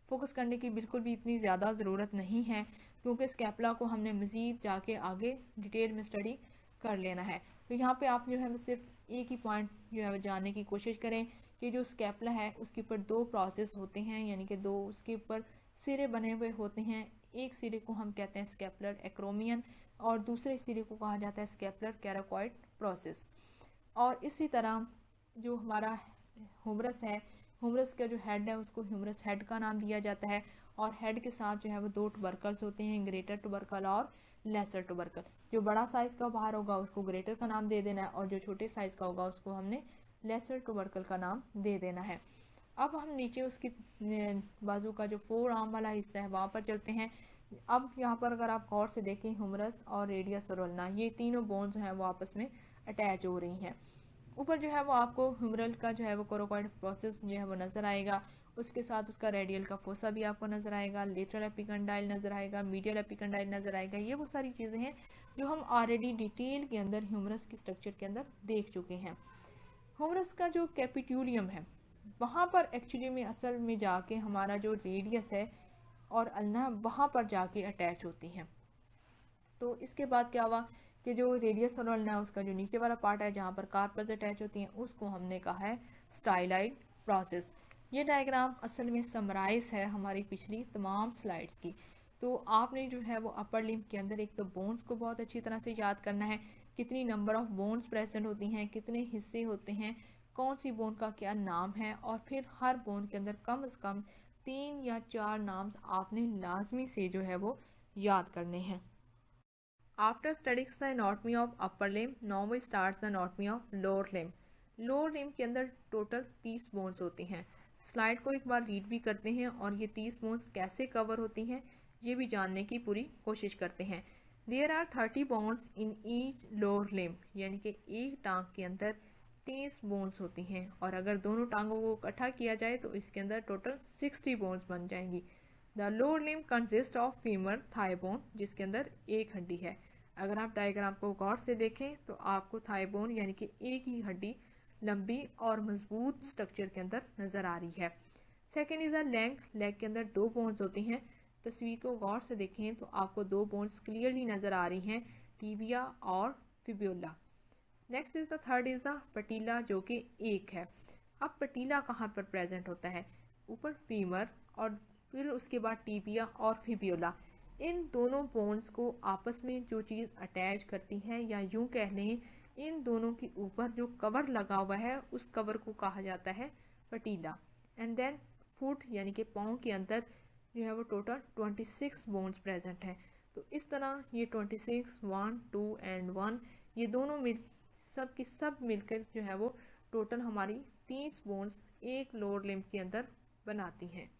फोकस करने की बिल्कुल भी इतनी ज़्यादा ज़रूरत नहीं है, क्योंकि स्कैपुला को हमने मज़ीद जाके आगे डिटेल में स्टडी कर लेना है। तो यहाँ पे आप जो है सिर्फ एक ही पॉइंट जो है जानने की कोशिश करें कि जो स्कैपुला है उसके ऊपर दो प्रोसेस होते हैं, यानी कि दो उसके ऊपर सिरे बने हुए होते हैं। एक सिरे को हम कहते हैं स्कैपुलर एक्रोमियन और दूसरे सिरे को कहा जाता है स्कैपुलर कैराकॉइड प्रोसेस। और इसी तरह जो हमारा ह्यूमरस है, ह्यूमरस का जो हेड है उसको ह्यूमरस हेड का नाम दिया जाता है, और हेड के साथ जो है वो दो टुबरकल्स होते हैं, ग्रेटर टुबरकल और लेसर टुबरकल। जो बड़ा साइज़ का बाहर होगा उसको ग्रेटर का नाम दे देना है, और जो छोटे साइज़ का होगा उसको हमने लेसर टुबरकल का नाम दे देना है। अब हम नीचे उसकी बाजू का जो फोर आर्म वाला हिस्सा है वहाँ पर चलते हैं। अब यहाँ पर अगर आप गौर से देखें, ह्यूमरस और रेडियस और अल्ना, ये तीनों बोन्स जो हैं वो आपस में अटैच हो रही हैं। ऊपर जो है वो आपको ह्यूमरल का जो है वो कोरोकॉइड प्रोसेस जो है वो नज़र आएगा, उसके साथ उसका रेडियल का फोसा भी आपको नज़र आएगा, लेटरल एपिकंडाइल नज़र आएगा, मीडियल एपिकंडाइल नज़र आएगा। ये वो सारी चीज़ें हैं जो हम ऑलरेडी डिटेल के अंदर ह्यूमरस की स्ट्रक्चर के अंदर देख चुके हैं। ह्यूमरस का जो कैपिट्यूलियम है वहाँ पर एक्चुअली में असल में जाके हमारा जो रेडियस है और अल्ना वहाँ पर जाके अटैच होती हैं। तो इसके बाद क्या हुआ कि जो रेडियस और अल्ना उसका जो नीचे वाला पार्ट है जहाँ पर कार्पल्स अटैच होती हैं उसको हमने कहा है स्टाइलाइड प्रोसेस। ये डायग्राम असल में समराइज है हमारी पिछली तमाम स्लाइड्स की। तो आपने जो है वो अपर लिम्ब के अंदर एक तो बोन्स को बहुत अच्छी तरह से याद करना है, कितनी नंबर ऑफ बोन्स प्रेजेंट होती हैं, कितने हिस्से होते हैं, कौन सी बोन का क्या नाम है, और फिर हर बोन के अंदर कम से कम 3 या 4 नाम्स आपने लाजमी से जो है वो याद करने हैं। After studying the anatomy of upper limb, now we start the anatomy of lower limb. Lower limb के अंदर टोटल 30 बोन्स होती हैं। स्लाइड को एक बार रीड भी करते हैं और ये 30 बोन्स कैसे कवर होती हैं ये भी जानने की पूरी कोशिश करते हैं। There are 30 bones in each lower limb, यानी कि एक टांग के अंदर 30 बोन्स होती हैं, और अगर दोनों टांगों को इकट्ठा किया जाए तो इसके अंदर टोटल 60 बोन्स बन जाएंगी। The lower limb consist of femur thigh bone, जिसके अंदर एक हड्डी है। अगर आप डायग्राम को गौर से देखें तो आपको थाई बोन यानी कि एक ही हड्डी लंबी और मजबूत स्ट्रक्चर के अंदर नज़र आ रही है। Second is a leg, leg के अंदर दो बोन्स होती हैं। तस्वीर को गौर से देखें तो आपको दो बोन्स क्लियरली नज़र आ रही हैं, टीबिया और fibula. Next is the third is the patella, जो कि एक है। अब पटीला कहाँ पर प्रेजेंट होता है, ऊपर फीमर और फिर उसके बाद टीबिया और फिब्यूला। इन दोनों बोन्स को आपस में जो चीज़ अटैच करती है, या यूं कह लें इन दोनों के ऊपर जो कवर लगा हुआ है उस कवर को कहा जाता है पटीला। एंड देन फुट यानी कि पाँव के अंदर जो है वो टोटल 26 बोन्स प्रेजेंट हैं। तो इस तरह ये 26 1 2 एंड 1 ये दोनों सब मिलकर जो है वो टोटल हमारी 30 बोन्स एक लोअर लिम्ब के अंदर बनाती हैं।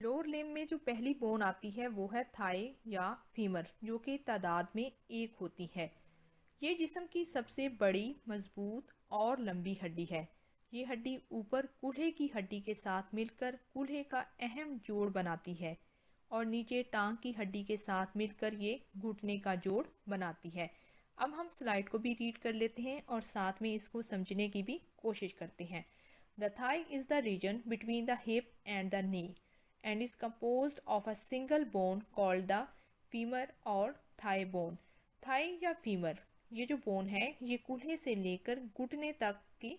लोअर लिम्ब में जो पहली बोन आती है वो है थाई या फीमर, जो कि तादाद में एक होती है। ये जिस्म की सबसे बड़ी, मजबूत और लंबी हड्डी है। ये हड्डी ऊपर कूल्हे की हड्डी के साथ मिलकर कूल्हे का अहम जोड़ बनाती है और नीचे टांग की हड्डी के साथ मिलकर ये घुटने का जोड़ बनाती है। अब हम स्लाइड को भी रीड कर लेते हैं और साथ में इसको समझने की भी कोशिश करते हैं। The thigh is the region between the hip and the knee and is composed of a single bone called the femur और थाई बोन। थाई या फीमर ये जो बोन है ये कूल्हे से लेकर घुटने तक की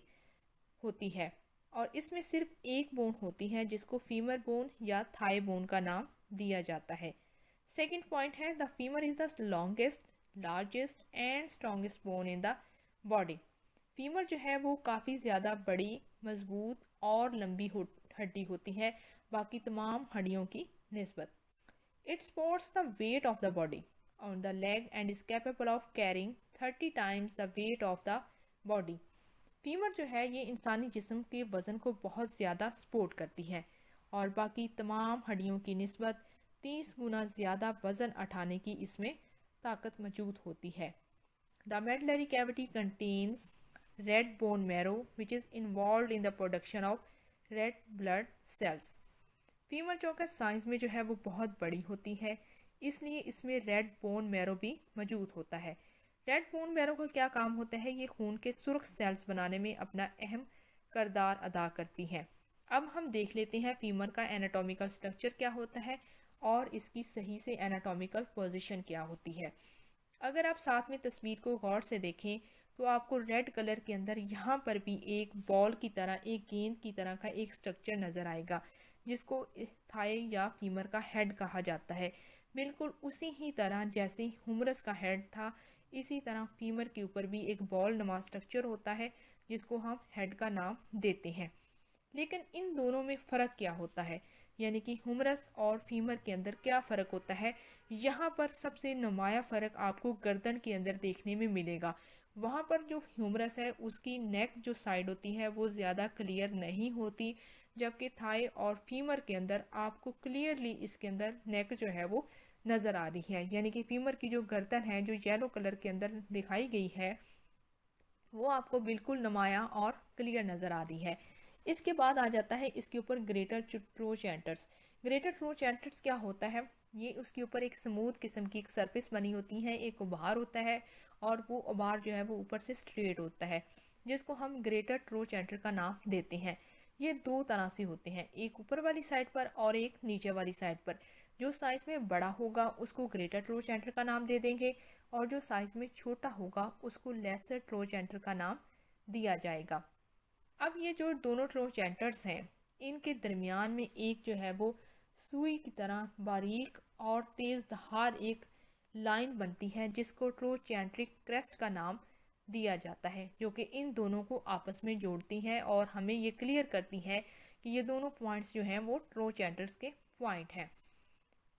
होती है और इसमें सिर्फ एक बोन होती है जिसको फीमर बोन या थाई बोन का नाम दिया जाता है। सेकंड पॉइंट है the femur is the longest largest and strongest bone in the body. Femur जो है वो काफ़ी ज़्यादा बड़ी, मजबूत और लंबी हड्डी होती है बाकी तमाम हड्डियों की निस्बत। It supports the weight of the body on the leg and is capable of carrying 30 times the weight of the body. Femur जो है ये इंसानी जिस्म के वज़न को बहुत ज़्यादा सपोर्ट करती है और बाकी तमाम हड्डियों की निस्बत 30 गुना ज़्यादा वज़न उठाने की इसमें ताकत मौजूद होती है। The medullary cavity contains red bone marrow which is involve in the production of red blood cells. Femur जो का साइज़ में जो है वो बहुत बड़ी होती है, इसलिए इसमें रेड बोन मैरो भी मौजूद होता है। रेड बोन मैरो का क्या काम होता है, ये खून के सुर्ख सेल्स बनाने में अपना अहम किरदार अदा करती हैं। अब हम देख लेते हैं फीमर का एनाटॉमिकल स्ट्रक्चर क्या होता है और इसकी सही से एनाटॉमिकल पोजीशन क्या होती है। अगर आप साथ में तस्वीर को गौर से देखें तो आपको रेड कलर के अंदर यहाँ पर भी एक बॉल की तरह, एक गेंद की तरह का एक स्ट्रक्चर नज़र आएगा जिसको थाई या फीमर का हेड कहा जाता है। बिल्कुल उसी ही तरह जैसे ह्यूमरस का हेड था, इसी तरह फीमर के ऊपर भी एक बॉल नुमा स्ट्रक्चर होता है जिसको हम हेड का नाम देते हैं। लेकिन इन दोनों में फ़र्क क्या होता है, यानी कि ह्यूमरस और फीमर के अंदर क्या फ़र्क होता है। यहाँ पर सबसे नुमाया फ़र्क आपको गर्दन के अंदर देखने में मिलेगा। वहाँ पर जो ह्यूमरस है उसकी नेक जो साइड होती है वो ज़्यादा क्लियर नहीं होती, जबकि थाई और फीमर के अंदर आपको क्लियरली इसके अंदर नेक जो है वो नज़र आ रही है। यानी कि फीमर की जो गर्दन है जो येलो कलर के अंदर दिखाई गई है वो आपको बिल्कुल नुमाया और क्लियर नज़र आ रही है। इसके बाद आ जाता है इसके ऊपर ग्रेटर ट्रोचेंटर्स। ग्रेटर ट्रोचेंटर्स क्या होता है, ये उसके ऊपर एक स्मूथ किस्म की एक सरफेस बनी होती है, एक उभार होता है और वो उभार जो है वो ऊपर से स्ट्रेट होता है जिसको हम ग्रेटर ट्रोचेंटर का नाम देते हैं। ये दो तरह से होते हैं, एक ऊपर वाली साइड पर और एक नीचे वाली साइड पर। जो साइज़ में बड़ा होगा उसको ग्रेटर ट्रोचेंटर का नाम दे देंगे और जो साइज़ में छोटा होगा उसको लेसर ट्रोचेंटर का नाम दिया जाएगा। अब ये जो दोनों ट्रोचेंटर्स हैं इनके दरमियान में एक जो है वो सुई की तरह बारीक और तेज़ धार एक लाइन बनती है जिसको ट्रोचेंट्रिक क्रेस्ट का नाम दिया जाता है, जो कि इन दोनों को आपस में जोड़ती है और हमें ये क्लियर करती है कि ये दोनों पॉइंट्स जो हैं वो ट्रोचेंटर्स के पॉइंट हैं।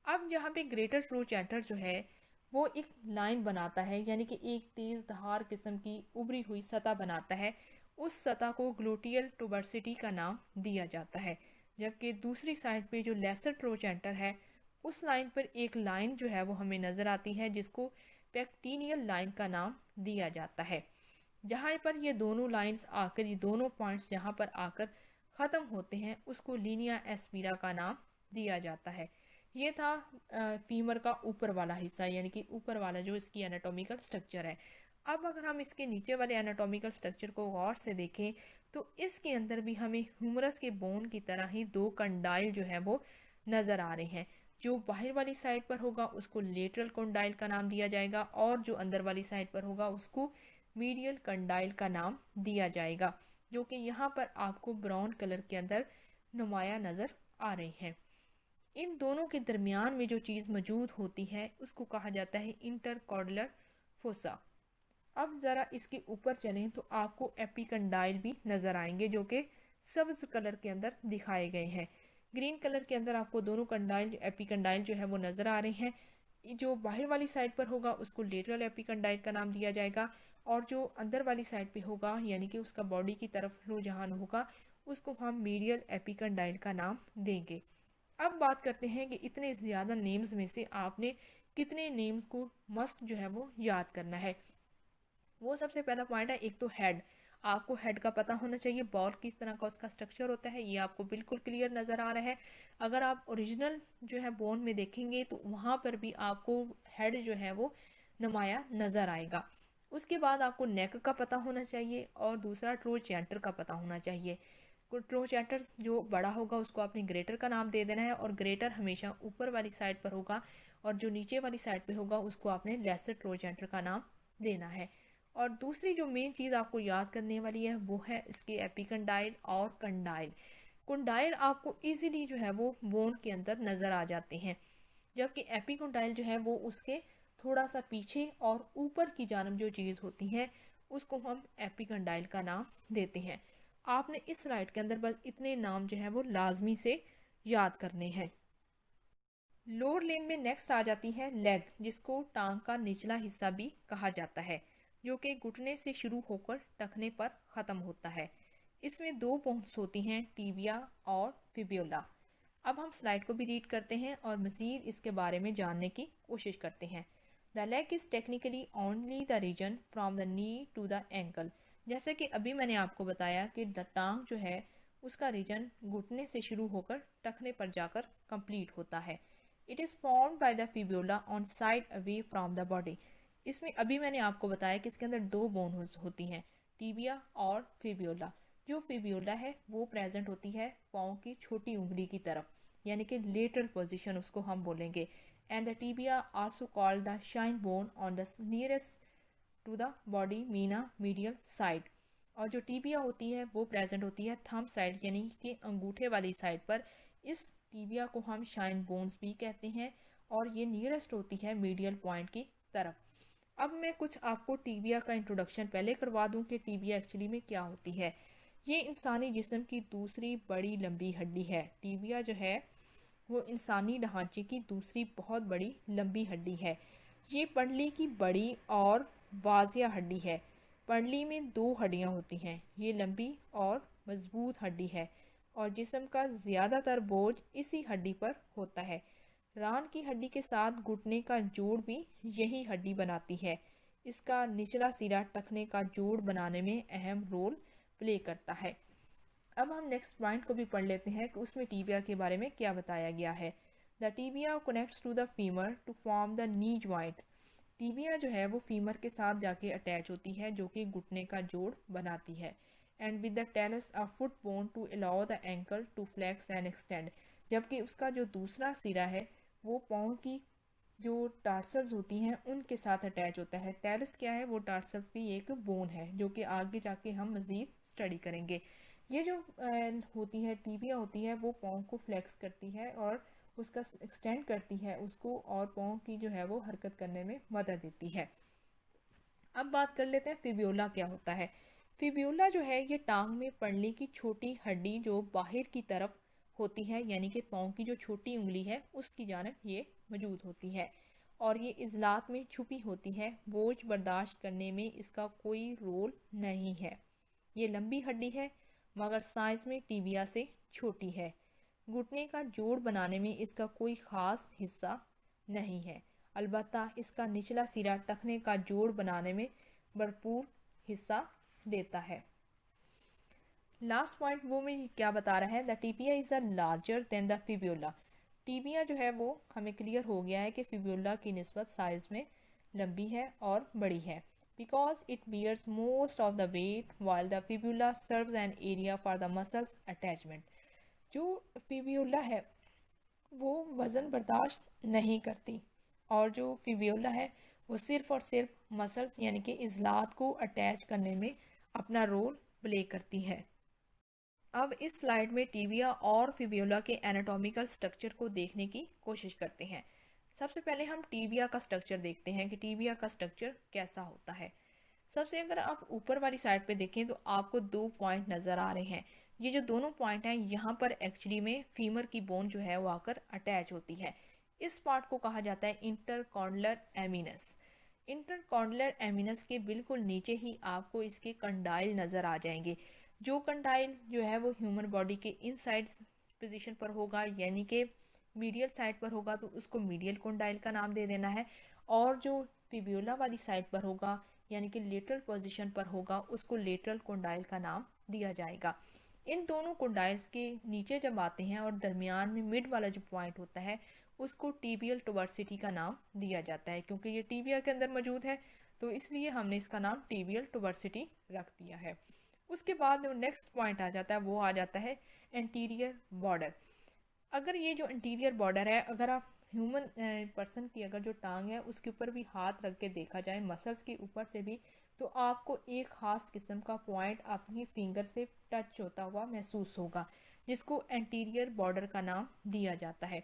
अब यहाँ पे ग्रेटर ट्रोचेंटर जो है वो एक लाइन बनाता है, यानी कि एक तेज़ धार किस्म की उभरी हुई सतह बनाता है। उस सतह को ग्लूटियल ट्यूबर्सिटी का नाम दिया जाता है, जबकि दूसरी साइड पे जो लेसर ट्रोचेंटर है उस लाइन पर एक लाइन जो है वो हमें नज़र आती है जिसको पेक्टिनियल लाइन का नाम दिया जाता है। जहाँ पर ये दोनों लाइंस आकर, ये दोनों पॉइंट्स जहाँ पर आकर ख़त्म होते हैं उसको लीनिया एस्पीरा का नाम दिया जाता है। ये था फीमर का ऊपर वाला हिस्सा, यानी कि ऊपर वाला जो इसकी एनाटॉमिकल स्ट्रक्चर है। अब अगर हम इसके नीचे वाले एनाटॉमिकल स्ट्रक्चर को गौर से देखें तो इसके अंदर भी हमें ह्यूमरस के बोन की तरह ही दो कंडाइल जो है वो नज़र आ रहे हैं। जो बाहर वाली साइड पर होगा उसको लेटरल कंडाइल का नाम दिया जाएगा और जो अंदर वाली साइड पर होगा उसको मीडियल कंडाइल का नाम दिया जाएगा, जो कि यहाँ पर आपको ब्राउन कलर के अंदर नुमाया नज़र आ रही हैं। इन दोनों के दरमियान में जो चीज़ मौजूद होती है उसको कहा जाता है इंटरकॉर्डलर फोसा। अब ज़रा इसके ऊपर चलें तो आपको एपिकंडाइल भी नज़र आएंगे जो कि सब्ज़ कलर के अंदर दिखाए गए हैं। ग्रीन कलर के अंदर आपको दोनों कंडाइल एपिकंडाइल जो है वो नज़र आ रहे हैं। जो बाहर वाली साइड पर होगा उसको लेटरल एपिकंडाइल का नाम दिया जाएगा और जो अंदर वाली साइड पे होगा यानी कि उसका बॉडी की तरफ रुझान होगा उसको हम मीडियल एपिकंडाइल का नाम देंगे। अब बात करते हैं कि इतने ज़्यादा नेम्स में से आपने कितने नेम्स को मस्ट जो है वो याद करना है। वो सबसे पहला पॉइंट है, एक तो हेड। आपको हेड का पता होना चाहिए, बॉल किस तरह का उसका स्ट्रक्चर होता है, ये आपको बिल्कुल क्लियर नज़र आ रहा है। अगर आप ओरिजिनल जो है बोन में देखेंगे तो वहाँ पर भी आपको हेड जो है वो नुमाया नज़र आएगा। उसके बाद आपको नेक का पता होना चाहिए और दूसरा ट्रोचेंटर का पता होना चाहिए। ट्रोचेंटर जो बड़ा होगा उसको आपने ग्रेटर का नाम दे देना है, और ग्रेटर हमेशा ऊपर वाली साइड पर होगा, और जो नीचे वाली साइड पे होगा उसको आपने लेसर ट्रोचेंटर का नाम देना है। और दूसरी जो मेन चीज़ आपको याद करने वाली है वो है इसके एपिकंडाइल और कंडाइल। कंडाइल आपको इजीली जो है वो बोन के अंदर नज़र आ जाते हैं, जबकि एपिकंडाइल जो है वो उसके थोड़ा सा पीछे और ऊपर की जानब जो चीज़ होती है उसको हम एपिकंडाइल का नाम देते हैं। आपने इस स्लाइड के अंदर बस इतने नाम जो है वो लाजमी से याद करने हैं। लोअर लिम्ब में नेक्स्ट आ जाती है लेग, जिसको टांग का निचला हिस्सा भी कहा जाता है, जो कि घुटने से शुरू होकर टखने पर ख़त्म होता है। इसमें दो बोन्स होती हैं, टिबिया और फिब्यूला। अब हम स्लाइड को भी रीड करते हैं और मज़ीद इसके बारे में जानने की कोशिश करते हैं। The leg is technically only the region from the knee to the ankle. जैसे कि अभी मैंने आपको बताया कि टांग जो है उसका रीजन घुटने से शुरू होकर टखने पर जाकर कंप्लीट होता है। It is formed by the fibula on side away from the body. इसमें अभी मैंने आपको बताया कि इसके अंदर दो बोन होती हैं, टिबिया और फिब्यूला। जो फिब्यूला है वो प्रेजेंट होती है पाँव की छोटी उंगली की तरफ, यानी कि लेटरल पोजीशन उसको हम बोलेंगे। And the tibia also called the shin bone on the nearest to the body मीना मीडियल साइड। और जो टिबिया होती है वो प्रेजेंट होती है थंब साइड, यानी कि अंगूठे वाली साइड पर। इस टिबिया को हम शाइन बोन्स भी कहते हैं, और ये नियरेस्ट होती है मीडियल पॉइंट की तरफ। अब मैं कुछ आपको टिबिया का इंट्रोडक्शन पहले करवा दूं कि टिबिया एक्चुअली में क्या होती है। ये इंसानी जिस्म की दूसरी बड़ी लंबी हड्डी है। टिबिया जो है वो इंसानी ढांचे की दूसरी बहुत बड़ी लंबी हड्डी है। ये पंडली की बड़ी और वाजिया हड्डी है। पंडली में दो हड्डियां होती हैं, ये लंबी और मजबूत हड्डी है, और जिस्म का ज़्यादातर बोझ इसी हड्डी पर होता है। रान की हड्डी के साथ घुटने का जोड़ भी यही हड्डी बनाती है। इसका निचला सिरा टखने का जोड़ बनाने में अहम रोल प्ले करता है। अब हम नेक्स्ट पॉइंट को भी पढ़ लेते हैं कि उसमें टीबिया के बारे में क्या बताया गया है। The tibia connects to the femur to form the knee joint. Tibia जो है वो फीमर के साथ जाके अटैच होती है, जो कि घुटने का जोड़ बनाती है। And with the talus a foot bone to allow the ankle to flex and extend. जबकि उसका जो दूसरा सिरा है वो पाँव की जो टार्सल्स होती हैं उनके साथ अटैच होता है। टेलस क्या है? वो टार्सल्स की एक बोन है, जो कि आगे जाके हम मज़ीद स्टडी करेंगे। ये जो होती है टीबिया होती है वो पाँव को फ्लेक्स करती है और उसका एक्सटेंड करती है उसको, और पाँव की जो है वो हरकत करने में मदद देती है। अब बात कर लेते हैं फिब्यूला क्या होता है। फिब्यूला जो है ये टांग में पंडली की छोटी हड्डी जो बाहर की तरफ होती है, यानी कि पाँव की जो छोटी उंगली है उसकी जानब ये मौजूद होती है, और ये इजलात में छुपी होती है। बोझ बर्दाश्त करने में इसका कोई रोल नहीं है। ये लंबी हड्डी है मगर साइज में टिबिया से छोटी है। घुटने का जोड़ बनाने में इसका कोई ख़ास हिस्सा नहीं है, अलबत्ता इसका निचला सिरा टखने का जोड़ बनाने में भरपूर हिस्सा देता है। लास्ट पॉइंट वो में क्या बता रहा है, the tibia is a larger than the fibula. Tibia जो है वो हमें क्लियर हो गया है कि फिब्यूला की निस्बत साइज़ में लंबी है और बड़ी है, because it bears most of the weight while the fibula serves an area for the muscles attachment. जो फिब्यूला है वो वज़न बर्दाश्त नहीं करती, और जो फिब्यूला है वो सिर्फ़ और सिर्फ मसल्स यानी कि इज़लात को अटैच करने में अपना रोल प्ले करती है। अब इस स्लाइड में टिबिया और फिब्यूला के एनाटॉमिकल स्ट्रक्चर को देखने की कोशिश करते हैं। सबसे पहले हम टिबिया का स्ट्रक्चर देखते हैं कि टिबिया का स्ट्रक्चर कैसा होता है। सबसे अगर आप ऊपर वाली साइड पे देखें तो आपको दो पॉइंट नज़र आ रहे हैं। ये जो दोनों पॉइंट हैं यहाँ पर एक्चुअली में फीमर की बोन जो है वो आकर अटैच होती है। इस पार्ट को कहा जाता है इंटरकॉन्डलर एमिनस। इंटरकॉन्डलर एमिनस के बिल्कुल नीचे ही आपको इसके कंडाइल नज़र आ जाएंगे। जो कंडाइल जो है वो ह्यूमन बॉडी के इनसाइड पोजीशन पर होगा, यानी कि मीडियल साइड पर होगा तो उसको मीडियल कंडाइल का नाम दे देना है, और जो फिब्यूला वाली साइड पर होगा यानी कि लेटरल पोजीशन पर होगा उसको लेटरल कोंडाइल का नाम दिया जाएगा। इन दोनों कोंडाइल्स के नीचे जब आते हैं और दरमियान में मिड वाला जो पॉइंट होता है उसको टिबियल टुवर्सिटी का नाम दिया जाता है। क्योंकि ये टिबिया के अंदर मौजूद है तो इसलिए हमने इसका नाम टिबियल टुवर्सिटी रख दिया है। उसके बाद जो नेक्स्ट पॉइंट आ जाता है वो आ जाता है एंटीरियर बॉर्डर। अगर ये जो इंटीरियर बॉर्डर है, अगर आप ह्यूमन पर्सन की अगर जो टांग है उसके ऊपर भी हाथ रख के देखा जाए मसल्स के ऊपर से भी, तो आपको एक ख़ास किस्म का पॉइंट अपनी फिंगर से टच होता हुआ महसूस होगा, जिसको एंटीरियर बॉर्डर का नाम दिया जाता है।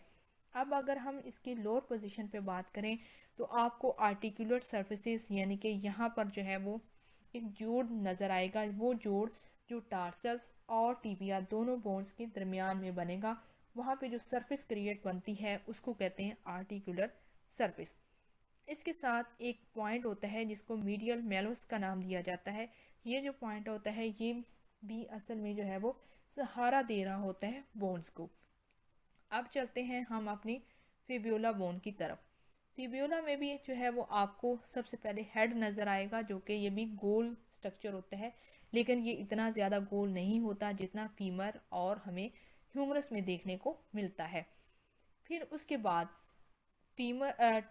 अब अगर हम इसकी लोअर पोजीशन पे बात करें तो आपको आर्टिकुलर सर्फेसिस यानी कि यहाँ पर जो है वो एक जोड़ नज़र आएगा। वो जोड़ जो टार्सल्स और टिबिया दोनों बोन्स के दरमियान में बनेगा, वहाँ पे जो सरफेस क्रिएट बनती है उसको कहते हैं आर्टिकुलर सरफेस। इसके साथ एक पॉइंट होता है जिसको मीडियल मेलोस का नाम दिया जाता है। ये जो पॉइंट होता है ये भी असल में जो है वो सहारा दे रहा होता है बोन्स को। अब चलते हैं हम अपनी फिब्यूला बोन की तरफ। फिब्यूला में भी जो है वो आपको सबसे पहले हेड नज़र आएगा, जो कि ये भी गोल स्ट्रक्चर होता है, लेकिन ये इतना ज़्यादा गोल नहीं होता जितना फीमर और हमें ह्यूमरस में देखने को मिलता है। फिर उसके बाद फीमर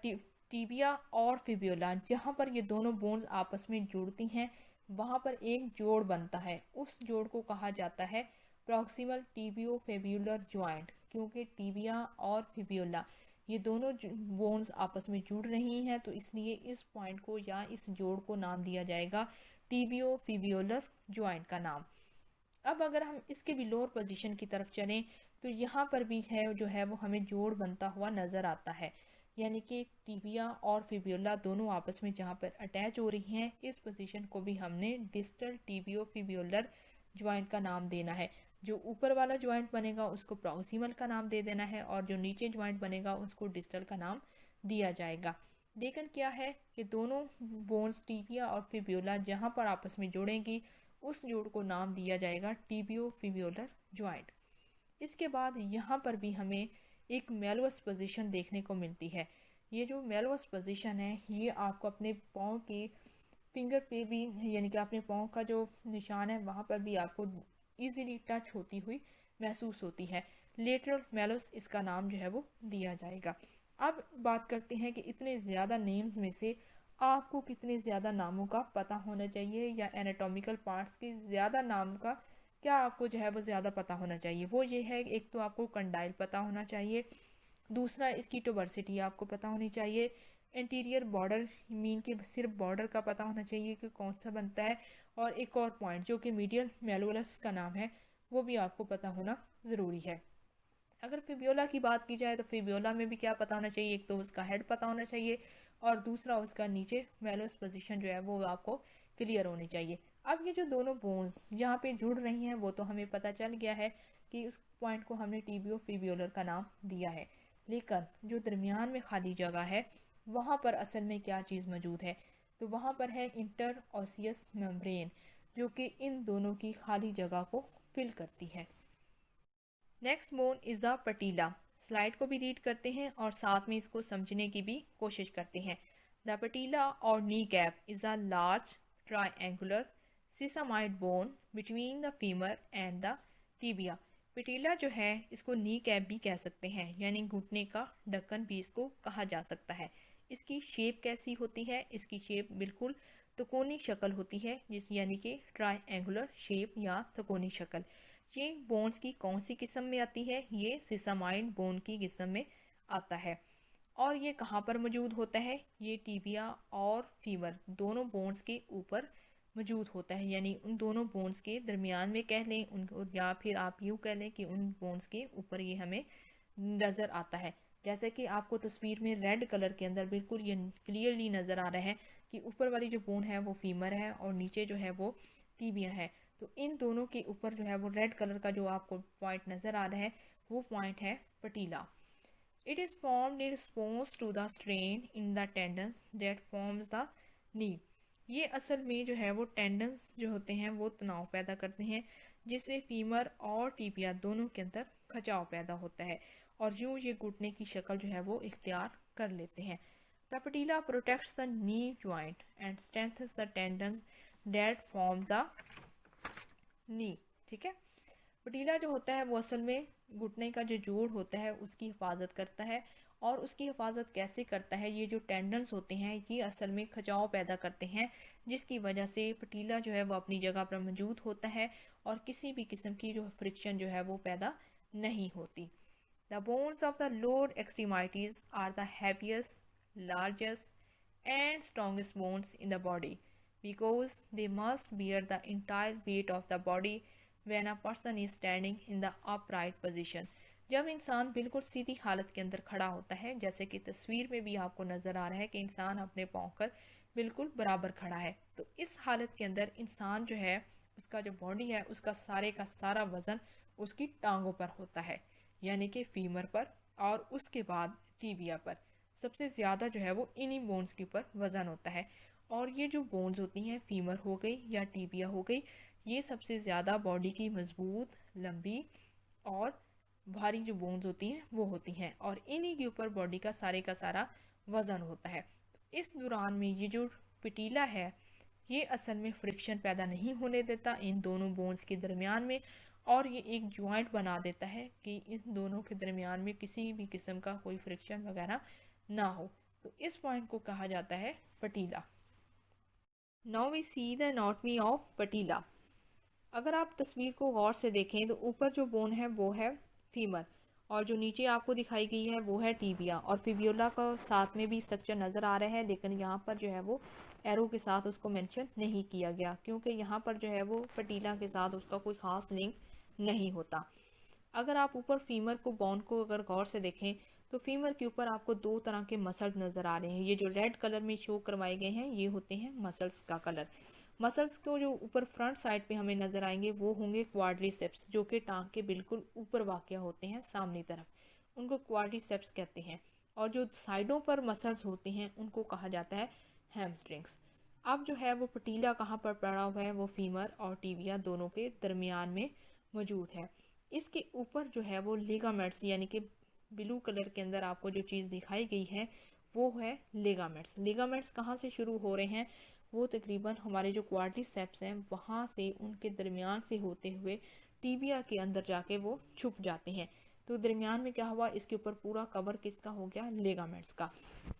टिबिया और फिब्यूला जहाँ पर ये दोनों बोन्स आपस में जुड़ती हैं वहाँ पर एक जोड़ बनता है। उस जोड़ को कहा जाता है प्रॉक्सिमल टिबियो फेब्यूलर ज्वाइंट। क्योंकि टिबिया और फिब्यूला ये दोनों बोन्स आपस में जुड़ रही हैं तो इसलिए इस पॉइंट को या इस जोड़ को नाम दिया जाएगा टिबियो फिब्यूलर ज्वाइंट का नाम। अब अगर हम इसके भी लोअर पोजीशन की तरफ चलें तो यहाँ पर भी है जो है वो हमें जोड़ बनता हुआ नज़र आता है, यानी कि टिबिया और फिब्यूला दोनों आपस में जहाँ पर अटैच हो रही हैं, इस पोजीशन को भी हमने डिस्टल टिबियो फिब्यूलर ज्वाइंट का नाम देना है। जो ऊपर वाला ज्वाइंट बनेगा उसको प्रॉक्सिमल का नाम दे देना है और जो नीचे ज्वाइंट बनेगा उसको डिस्टल का नाम दिया जाएगा। लेकिन क्या है कि दोनों बोन्स टिबिया और फिब्यूला जहाँ पर आपस में जुड़ेंगी उस जोड़ को नाम दिया जाएगा टिबियो फिब्यूलर ज्वाइंट। इसके बाद यहाँ पर भी हमें एक मेलवस पोजीशन देखने को मिलती है। ये जो मेलवस पोजीशन है ये आपको अपने पाँव के फिंगर पे भी, यानी कि अपने पाँव का जो निशान है वहाँ पर भी आपको इजीली टच होती हुई महसूस होती है। लेटरल मेलवस इसका नाम जो है वो दिया जाएगा। अब बात करते हैं कि इतने ज़्यादा नेम्स में से आपको कितने ज़्यादा नामों का पता होना चाहिए, या एनाटॉमिकल पार्ट्स के ज़्यादा नाम का क्या आपको जो है वो ज़्यादा पता होना चाहिए। वो ये है, एक तो आपको कंडाइल पता होना चाहिए, दूसरा इसकी टुवर्सिटी आपको पता होनी चाहिए, इंटीरियर बॉर्डर मीन के सिर्फ बॉर्डर का पता होना चाहिए कि कौन सा बनता है, और एक और पॉइंट जो कि मीडियल मेलोलस का नाम है वो भी आपको पता होना ज़रूरी है। अगर फिब्यूला की बात की जाए तो फिब्यूला में भी क्या पता होना चाहिए, एक तो उसका हेड पता होना चाहिए और दूसरा उसका नीचे मेलोस पोजीशन जो है वो आपको क्लियर होनी चाहिए। अब ये जो दोनों बोन्स जहाँ पे जुड़ रही हैं वो तो हमें पता चल गया है कि उस पॉइंट को हमने टिबियो फिब्यूलर का नाम दिया है, लेकिन जो दरमियान में खाली जगह है वहाँ पर असल में क्या चीज़ मौजूद है, तो वहाँ पर है इंटर ऑसियस मेम्ब्रेन, जो कि इन दोनों की खाली जगह को फिल करती है। Next bone is a patella. Slide को भी रीड करते हैं और साथ में इसको समझने की भी कोशिश करते हैं। The patella or kneecap is a large triangular sesamoid bone between the femur and the tibia. Patella जो है इसको नी कैप भी कह सकते हैं, यानी घुटने का ढक्कन भी इसको कहा जा सकता है। इसकी शेप कैसी होती है, इसकी शेप बिल्कुल त्रिकोणीय शक्ल होती है, जिस यानी कि ट्राइएंगुलर शेप या त्रिकोणीय शक्ल। ये बोन्स की कौन सी किस्म में आती है, ये सिसामाइड बोन की किस्म में आता है। और ये कहाँ पर मौजूद होता है, ये टिबिया और फीमर दोनों बोन्स के ऊपर मौजूद होता है, यानी उन दोनों बोन्स के दरमियान में कह लें उनको, या फिर आप यूँ कह लें कि उन बोन्स के ऊपर ये हमें नज़र आता है। जैसे कि आपको तस्वीर में रेड कलर के अंदर बिल्कुल ये क्लियरली नज़र आ रहा है कि ऊपर वाली जो बोन है वो फीमर है और नीचे जो है वो टिबिया है। तो इन दोनों के ऊपर जो है वो रेड कलर का जो आपको पॉइंट नज़र आ रहा है वो पॉइंट है patella. It is formed in response to the strain in the tendons that forms the knee. ये असल में जो है वो टेंडन्स जो होते हैं वो तनाव पैदा करते हैं, जिससे फीमर और टिबिया दोनों के अंदर खचाव पैदा होता है और यूँ ये घुटने की शक्ल जो है वो इख्तियार कर लेते हैं। The patella protects the knee joint and strengthens the tendons that form the knee. ठीक है, पटीला जो होता है वो असल में घुटने का जो जोड़ होता है उसकी हिफाजत करता है। और उसकी हिफाजत कैसे करता है, ये जो टेंडन्स होते हैं ये असल में खिंचाव पैदा करते हैं, जिसकी वजह से पटीला जो है वो अपनी जगह पर मौजूद होता है और किसी भी किस्म की जो फ्रिक्शन जो है वो पैदा नहीं होती। The bones of the lower extremities are the heaviest, largest and strongest bones in the body because they must bear the entire weight of the body when a person is standing in the upright position। जब इंसान बिल्कुल सीधी हालत के अंदर खड़ा होता है, जैसे कि तस्वीर में भी आपको नज़र आ रहा है कि इंसान अपने पाँव कर बिल्कुल बराबर खड़ा है, तो इस हालत के अंदर इंसान जो है उसका जो बॉडी है उसका सारे का सारा वज़न उसकी टांगों पर होता है, यानी कि फीमर पर, और उसके बाद टीबिया पर। सबसे ज़्यादा जो है वो इन्हीं बोन्स के ऊपर वज़न होता है। और ये जो बोन्स होती हैं, फीमर हो गई या टीबिया हो गई, ये सबसे ज़्यादा बॉडी की मजबूत, लंबी और भारी जो बोन्स होती हैं वो होती हैं, और इन्हीं के ऊपर बॉडी का सारा वज़न होता है। इस दौरान में ये जो पटीला है ये असल में फ्रिक्शन पैदा नहीं होने देता इन दोनों बोन्स के दरमियान में, और ये एक जॉइंट बना देता है कि इन दोनों के दरमियान में किसी भी किस्म का कोई फ्रिक्शन वगैरह ना हो। तो इस पॉइंट को कहा जाता है patella. Now we see the anatomy of patella. अगर आप तस्वीर को गौर से देखें तो ऊपर जो बोन है वो है फीमर, और जो नीचे आपको दिखाई गई है वो है टीबिया, और फिब्यूला का साथ में भी स्ट्रक्चर नज़र आ रहा है, लेकिन यहाँ पर जो है वो एरो के साथ उसको मेंशन नहीं किया गया, क्योंकि यहाँ पर जो है वो पटीला के साथ उसका कोई ख़ास लिंक नहीं होता। अगर आप ऊपर फीमर को, बोन को अगर गौर से देखें तो फीमर के ऊपर आपको दो तरह के मसल्स नज़र आ रहे हैं। ये जो रेड कलर में शो करवाए गए हैं ये होते हैं मसल्स का कलर। मसल्स को जो ऊपर फ्रंट साइड पे हमें नज़र आएंगे वो होंगे क्वाड्रिसेप्स, जो कि टांग के बिल्कुल ऊपर वाक़या होते हैं सामने तरफ, उनको क्वाड्रिसेप्स कहते हैं। और जो साइडों पर मसल्स होते हैं उनको कहा जाता है हैमस्ट्रिंग्स। अब जो है वो पटीला कहाँ पर पड़ा हुआ है, वो फीमर और टीबिया दोनों के दरमियान में मौजूद है। इसके ऊपर जो है वो लिगामेंट्स, यानी कि ब्लू कलर के अंदर आपको जो चीज़ दिखाई गई है वो है लिगामेंट्स। लिगामेंट्स कहाँ से शुरू हो रहे हैं, वो तकरीबन हमारे जो क्वाड्रिसेप्स हैं वहाँ से, उनके दरमियान से होते हुए टीबिया के अंदर जाके वो छुप जाते हैं। तो दरमियान में क्या हुआ, इसके ऊपर पूरा कवर किसका हो गया, लिगामेंट्स का।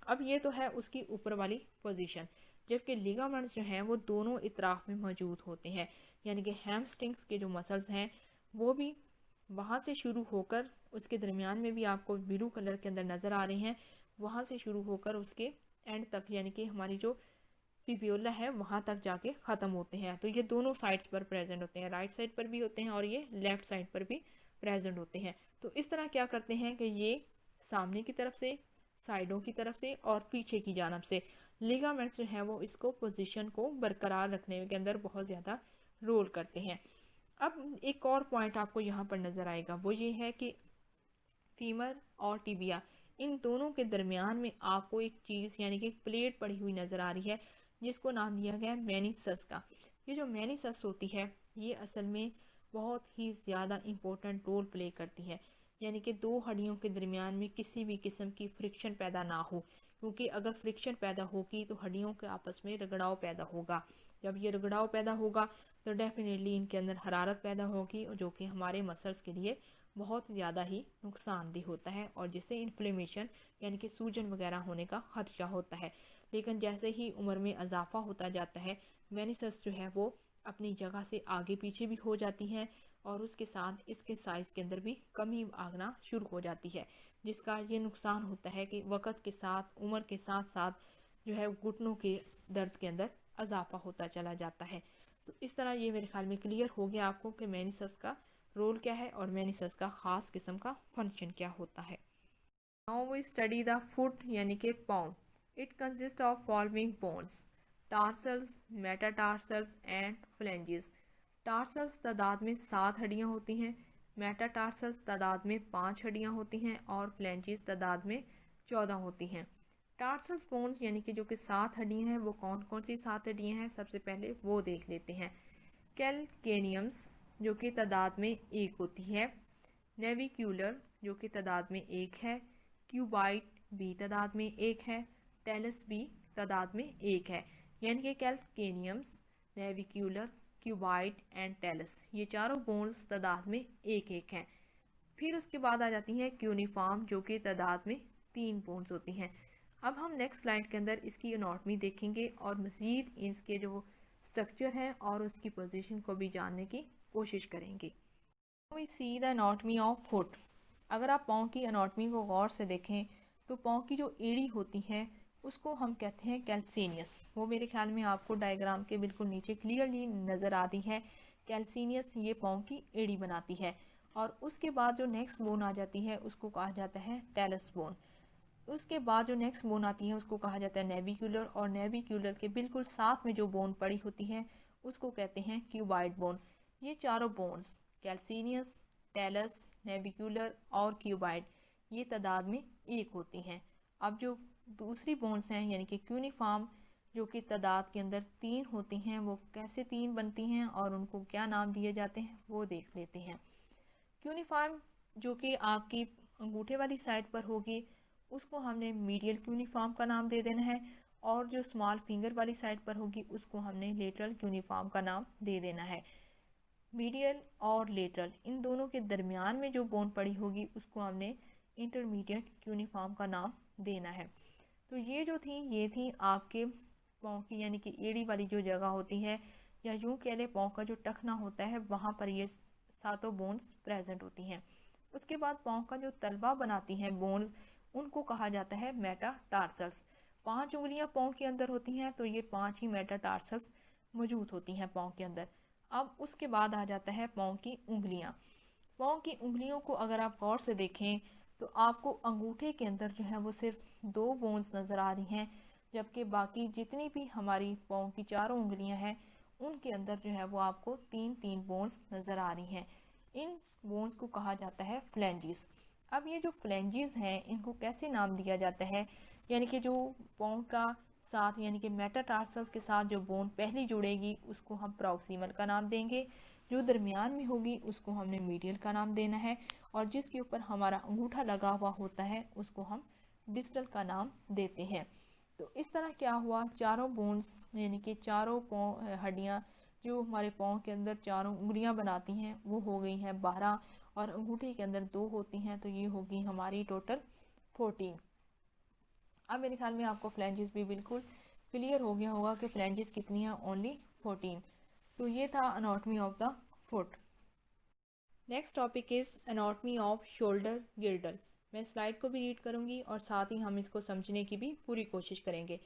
अब ये तो है उसकी ऊपर वाली पोजीशन, जबकि लिगामेंट्स जो हैं वो दोनों इतराफ में मौजूद होते हैं, यानी कि हैमस्ट्रिंग्स के जो मसल्स हैं वो भी वहाँ से शुरू होकर, उसके दरमियान में भी आपको ब्लू कलर के अंदर नज़र आ रहे हैं, वहाँ से शुरू होकर उसके एंड तक, यानी कि हमारी जो फिब्यूला है वहाँ तक जाके ख़त्म होते हैं। तो ये दोनों साइड्स पर प्रेजेंट होते हैं, राइट साइड पर भी होते हैं और ये लेफ़्ट साइड पर भी प्रेजेंट होते हैं। तो इस तरह क्या करते हैं कि ये सामने की तरफ से, साइडों की तरफ से और पीछे की जानब से लिगामेंट्स जो हैं वो इसको पोजीशन को बरकरार रखने के अंदर बहुत ज़्यादा रोल करते हैं। अब एक और पॉइंट आपको यहाँ पर नज़र आएगा, वो ये है कि फीमर और टिबिया, इन दोनों के दरमियान में आपको एक चीज़, यानी कि एक प्लेट पड़ी हुई नज़र आ रही है, जिसको नाम दिया गया है मेनिसस का। ये जो मेनिसस होती है ये असल में बहुत ही ज़्यादा इम्पोर्टेंट रोल प्ले करती है, यानी कि दो हड्डियों के दरमियान में किसी भी किस्म की फ्रिक्शन पैदा ना हो, क्योंकि अगर फ्रिक्शन पैदा होगी तो हड्डियों के आपस में रगड़ाव पैदा होगा। जब ये रगड़ाव पैदा होगा तो डेफिनेटली इनके अंदर हरारत पैदा होगी, और जो कि हमारे मसल्स के लिए बहुत ज़्यादा ही नुकसानदेह होता है, और जिससे इन्फ्लेमेशन यानी कि सूजन वगैरह होने का खदशा होता है। लेकिन जैसे ही उम्र में इजाफा होता जाता है, मेनिसस जो है वो अपनी जगह से आगे पीछे भी हो जाती हैं, और उसके साथ इसके साइज़ के अंदर भी कमी आना शुरू हो जाती है, जिसका ये नुकसान होता है कि वक़्त के साथ, उम्र के साथ साथ जो है घुटनों के दर्द के अंदर इजाफा होता चला जाता है। तो इस तरह ये मेरे ख्याल में क्लियर हो गया आपको कि मेनिसस का रोल क्या है और मेनिसस का ख़ास किस्म का फंक्शन क्या होता है। Now we study the foot, यानी कि पाँव। It consist of following bones: tarsals, metatarsals and phalanges. Tarsals तादाद में 7 हड्डियाँ होती हैं, मेटाटार्सल्स तादाद में 5 हड्डियाँ होती हैं, और फ्लेंजेस तादाद में 14 होती हैं। टार्सल्स बोन्स यानी कि जो कि 7 हड्डियाँ हैं, वो कौन कौन सी 7 हड्डियाँ हैं, सबसे पहले वो देख लेते हैं। कैलकेनियम्स जो कि तादाद में 1 होती है, नेविक्यूलर जो कि तादाद में 1 है, क्यूबाइट भी तादाद में 1 है, टेलस भी तादाद में एक है, यानी कि कैल्केनियम्स, नेविक्यूलर, क्यूबाइड एंड टेलस, ये चारों बोन्स तादाद में एक एक हैं। फिर उसके बाद आ जाती हैं क्यूनिफॉर्म, जो कि तादाद में 3 बोन्स होती हैं। अब हम नेक्स्ट स्लाइड के अंदर इसकी एनाटॉमी देखेंगे और मज़ीद इसके जो स्ट्रक्चर है और उसकी पोजीशन को भी जानने की कोशिश करेंगे। We see the anatomy of foot. अगर आप पाँव की एनाटॉमी को गौर से देखें तो पाँव की जो एड़ी होती है उसको हम कहते हैं कैल्सिनियस। वो मेरे ख्याल में आपको डायग्राम के बिल्कुल नीचे क्लियरली नज़र आती है। कैल्सिनियस ये पाँव की एड़ी बनाती है। और उसके बाद जो नेक्स्ट बोन आ जाती है उसको कहा जाता है टेलस बोन। उसके बाद जो नेक्स्ट बोन आती है उसको कहा जाता है नेविक्यूलर, और नेविक्यूलर के बिल्कुल साथ में जो बोन पड़ी होती है उसको कहते हैं क्यूबाइड बोन। ये चारों बोन्स कैल्सिनियस, टेलस, नेविक्यूलर और क्यूबाइड ये तादाद में एक होती हैं। अब जो दूसरी बोन्स हैं यानी कि क्यूनिफॉर्म, जो कि तादाद के अंदर 3 होती हैं, वो कैसे 3 बनती हैं और उनको क्या नाम दिए जाते हैं वो देख लेते हैं। क्यूनिफॉर्म जो कि आपकी अंगूठे वाली साइड पर होगी उसको हमने मीडियल क्यूनिफॉर्म का नाम दे देना है, और जो स्मॉल फिंगर वाली साइड पर होगी उसको हमने लेटरल क्यूनिफॉर्म का नाम दे देना है। मीडियल और लेटरल इन दोनों के दरमियान में जो बोन पड़ी होगी उसको हमने इंटरमीडिएट क्यूनिफॉर्म का नाम देना है। तो ये जो थी ये थी आपके पाँव की यानी कि एड़ी वाली जो जगह होती है, या यूँ कह लें पाँव का जो टखना होता है वहाँ पर ये सातों बोन्स प्रेजेंट होती हैं। उसके बाद पाँव का जो तलवा बनाती हैं बोन्स, उनको कहा जाता है मेटाटार्सल्स। 5 उंगलियां पाँव के अंदर होती हैं, तो ये 5 ही मेटाटार्सल्स मौजूद होती हैं पाँव के अंदर। अब उसके बाद आ जाता है पाँव की उंगलियां। पाँव की उंगलियों को अगर आप गौर से देखें तो आपको अंगूठे के अंदर जो है वो सिर्फ 2 बोन्स नज़र आ रही हैं, जबकि बाकी जितनी भी हमारी पाँव की चारों उंगलियां हैं उनके अंदर जो है वो आपको 3-3 बोन्स नज़र आ रही हैं। इन बोन्स को कहा जाता है फ्लैंजेस। अब ये जो फ्लैंजेस हैं इनको कैसे नाम दिया जाता है, यानी कि जो पाँव का साथ यानी कि मेटाटार्सल्स के साथ जो बोन पहली जुड़ेगी उसको हम प्रॉक्सिमल का नाम देंगे, जो दरमियान में होगी उसको हमने मीडियल का नाम देना है, और जिसके ऊपर हमारा अंगूठा लगा हुआ होता है उसको हम डिस्टल का नाम देते हैं। तो इस तरह क्या हुआ, चारों बोन्स यानी कि चारों पाँव हड्डियाँ जो हमारे पाँव के अंदर चारों उंगलियां बनाती हैं वो हो गई हैं 12, और अंगूठे के अंदर 2 होती हैं, तो ये होगी हमारी टोटल 14। अब मेरे ख्याल में आपको फ्लैंजेस भी बिल्कुल क्लियर हो गया होगा कि फ्लैंजेस कितनी हैं, ओनली 14। तो ये था anatomy of the foot. Next topic is anatomy off shoulder गिर्डल। मैं स्लाइड को भी रीड करूँगी और साथ ही हम इसको समझने की भी पूरी कोशिश करेंगे।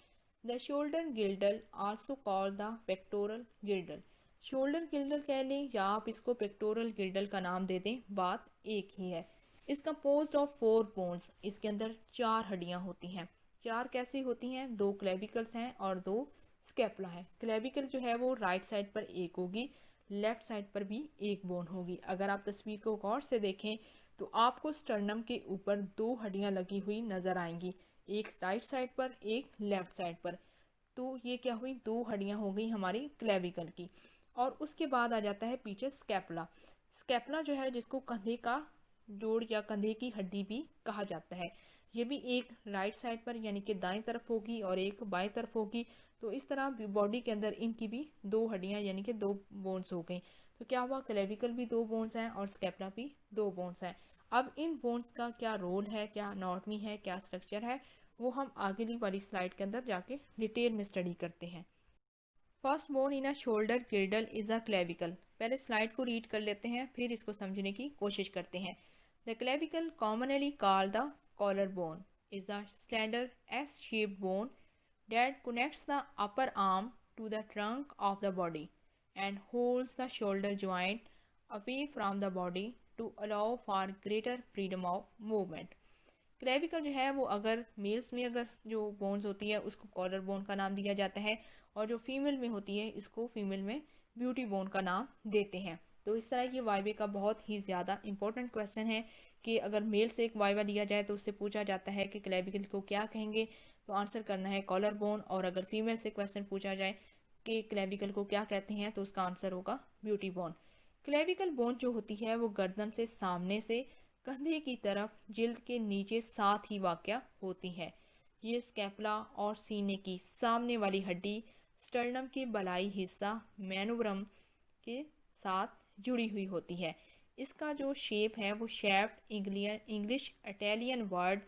The shoulder girdle also called the pectoral girdle. Shoulder girdle कह लें या आप इसको पेक्टोरल गिल्डल का नाम दे दें, बात एक ही है। इस कंपोज्ड ऑफ 4 बोन्स, इसके अंदर 4 हड्डियां होती हैं। 4 कैसे होती हैं, 2 क्लेविकल्स हैं और 2 स्कैपुला है। क्लेविकल जो है वो राइट साइड पर एक होगी, लेफ्ट साइड पर भी एक बोन होगी। अगर आप तस्वीर को गौर से देखें तो आपको स्टर्नम के ऊपर 2 हड्डियां लगी हुई नज़र आएंगी, एक राइट साइड पर एक लेफ्ट साइड पर। तो ये क्या हुई, 2 हड्डियां हो गई हमारी क्लेविकल की। और उसके बाद आ जाता है पीछे स्कैपुला। स्कैपुला जो है जिसको कंधे का जोड़ या कंधे की हड्डी भी कहा जाता है, ये भी एक राइट साइड पर यानी कि दाएं तरफ होगी और एक बाएं तरफ होगी। तो इस तरह बॉडी के अंदर इनकी भी 2 हड्डियां यानी कि 2 बोन्स हो गई। तो क्या हुआ, क्लेविकल भी 2 बोन्स हैं और स्कैपुला भी 2 बोन्स हैं। अब इन बोन्स का क्या रोल है, क्या एनाटॉमी है, क्या स्ट्रक्चर है, वो हम आगे वाली स्लाइड के अंदर जाके डिटेल में स्टडी करते हैं। First bone in a shoulder गिर्डल is a clavicle. पहले स्लाइड को रीड कर लेते हैं फिर इसको समझने की कोशिश करते हैं। The clavicle commonly called the collar bone is a slender S-shaped bone that connects the upper arm to the trunk of the body and holds the shoulder joint away from the body to allow for greater freedom of movement। Clavicle जो है वो अगर mails में अगर जो bones होती है उसको कॉलर बोन का नाम दिया जाता है, और जो फीमेल में होती है इसको फीमेल में ब्यूटी बोन का नाम देते हैं। तो इस तरह ये वाइवे का बहुत ही ज़्यादा इंपॉर्टेंट क्वेश्चन है कि अगर मेल से एक वाइवा लिया जाए तो उससे पूछा जाता है कि क्लेविकल को क्या कहेंगे, तो आंसर करना है कॉलर बोन। और अगर फीमेल से क्वेश्चन पूछा जाए कि क्लेविकल को क्या कहते हैं तो उसका आंसर होगा ब्यूटी बोन। क्लेविकल बोन जो होती है वो गर्दन से सामने से कंधे की तरफ जिल्द के नीचे साथ ही वाक़या होती है। ये स्कैपुला और सीने की सामने वाली हड्डी स्टर्नम के बलाई हिस्सा मैनुब्रम के साथ जुड़ी हुई होती है। इसका जो शेप है वो शेफ्ट इंग्लिश इटालियन वर्ड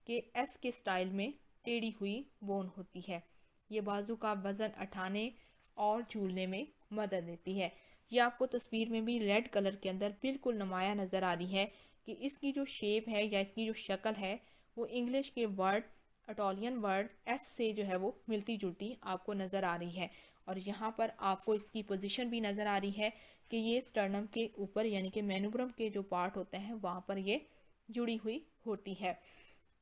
के एस के स्टाइल में टेढ़ी हुई बोन होती है। ये बाजू का वज़न उठाने और झूलने में मदद देती है। ये आपको तस्वीर में भी रेड कलर के अंदर बिल्कुल नुमाया नज़र आ रही है कि इसकी जो शेप है या इसकी जो शक्ल है वो इंग्लिश के वर्ड इटालियन वर्ड एस से जो है वो मिलती जुलती आपको नज़र आ रही है। और यहाँ पर आपको इसकी पोजीशन भी नज़र आ रही है कि ये स्टर्नम के ऊपर यानी कि मैनुब्रम के जो पार्ट होते हैं वहाँ पर ये जुड़ी हुई होती है।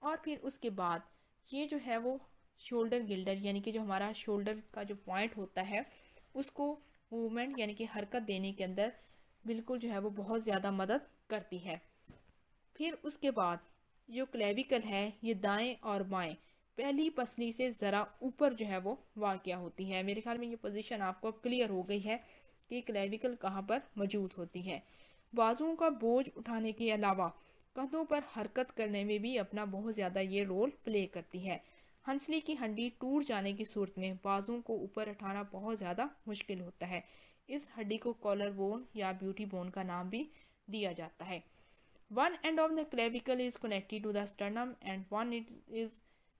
और फिर उसके बाद ये जो है वो शोल्डर गिल्डर यानी कि जो हमारा शोल्डर का जो पॉइंट होता है उसको मूवमेंट यानी कि हरकत देने के अंदर बिल्कुल जो है वो बहुत ज़्यादा मदद करती है। फिर उसके बाद जो क्लेविकल है ये दाएं और बाएं पहली पसली से ज़रा ऊपर जो है वो वाक़या होती है। मेरे ख्याल में ये पोजीशन आपको क्लियर हो गई है कि क्लेविकल कहाँ पर मौजूद होती है। बाजुओं का बोझ उठाने के अलावा कंधों पर हरकत करने में भी अपना बहुत ज़्यादा ये रोल प्ले करती है। हंसली की हड्डी टूट जाने की सूरत में बाजुओं को ऊपर उठाना बहुत ज़्यादा मुश्किल होता है। इस हड्डी को कॉलर बोन या ब्यूटी बोन का नाम भी दिया जाता है। One end of the clavicle is connected to the sternum and one is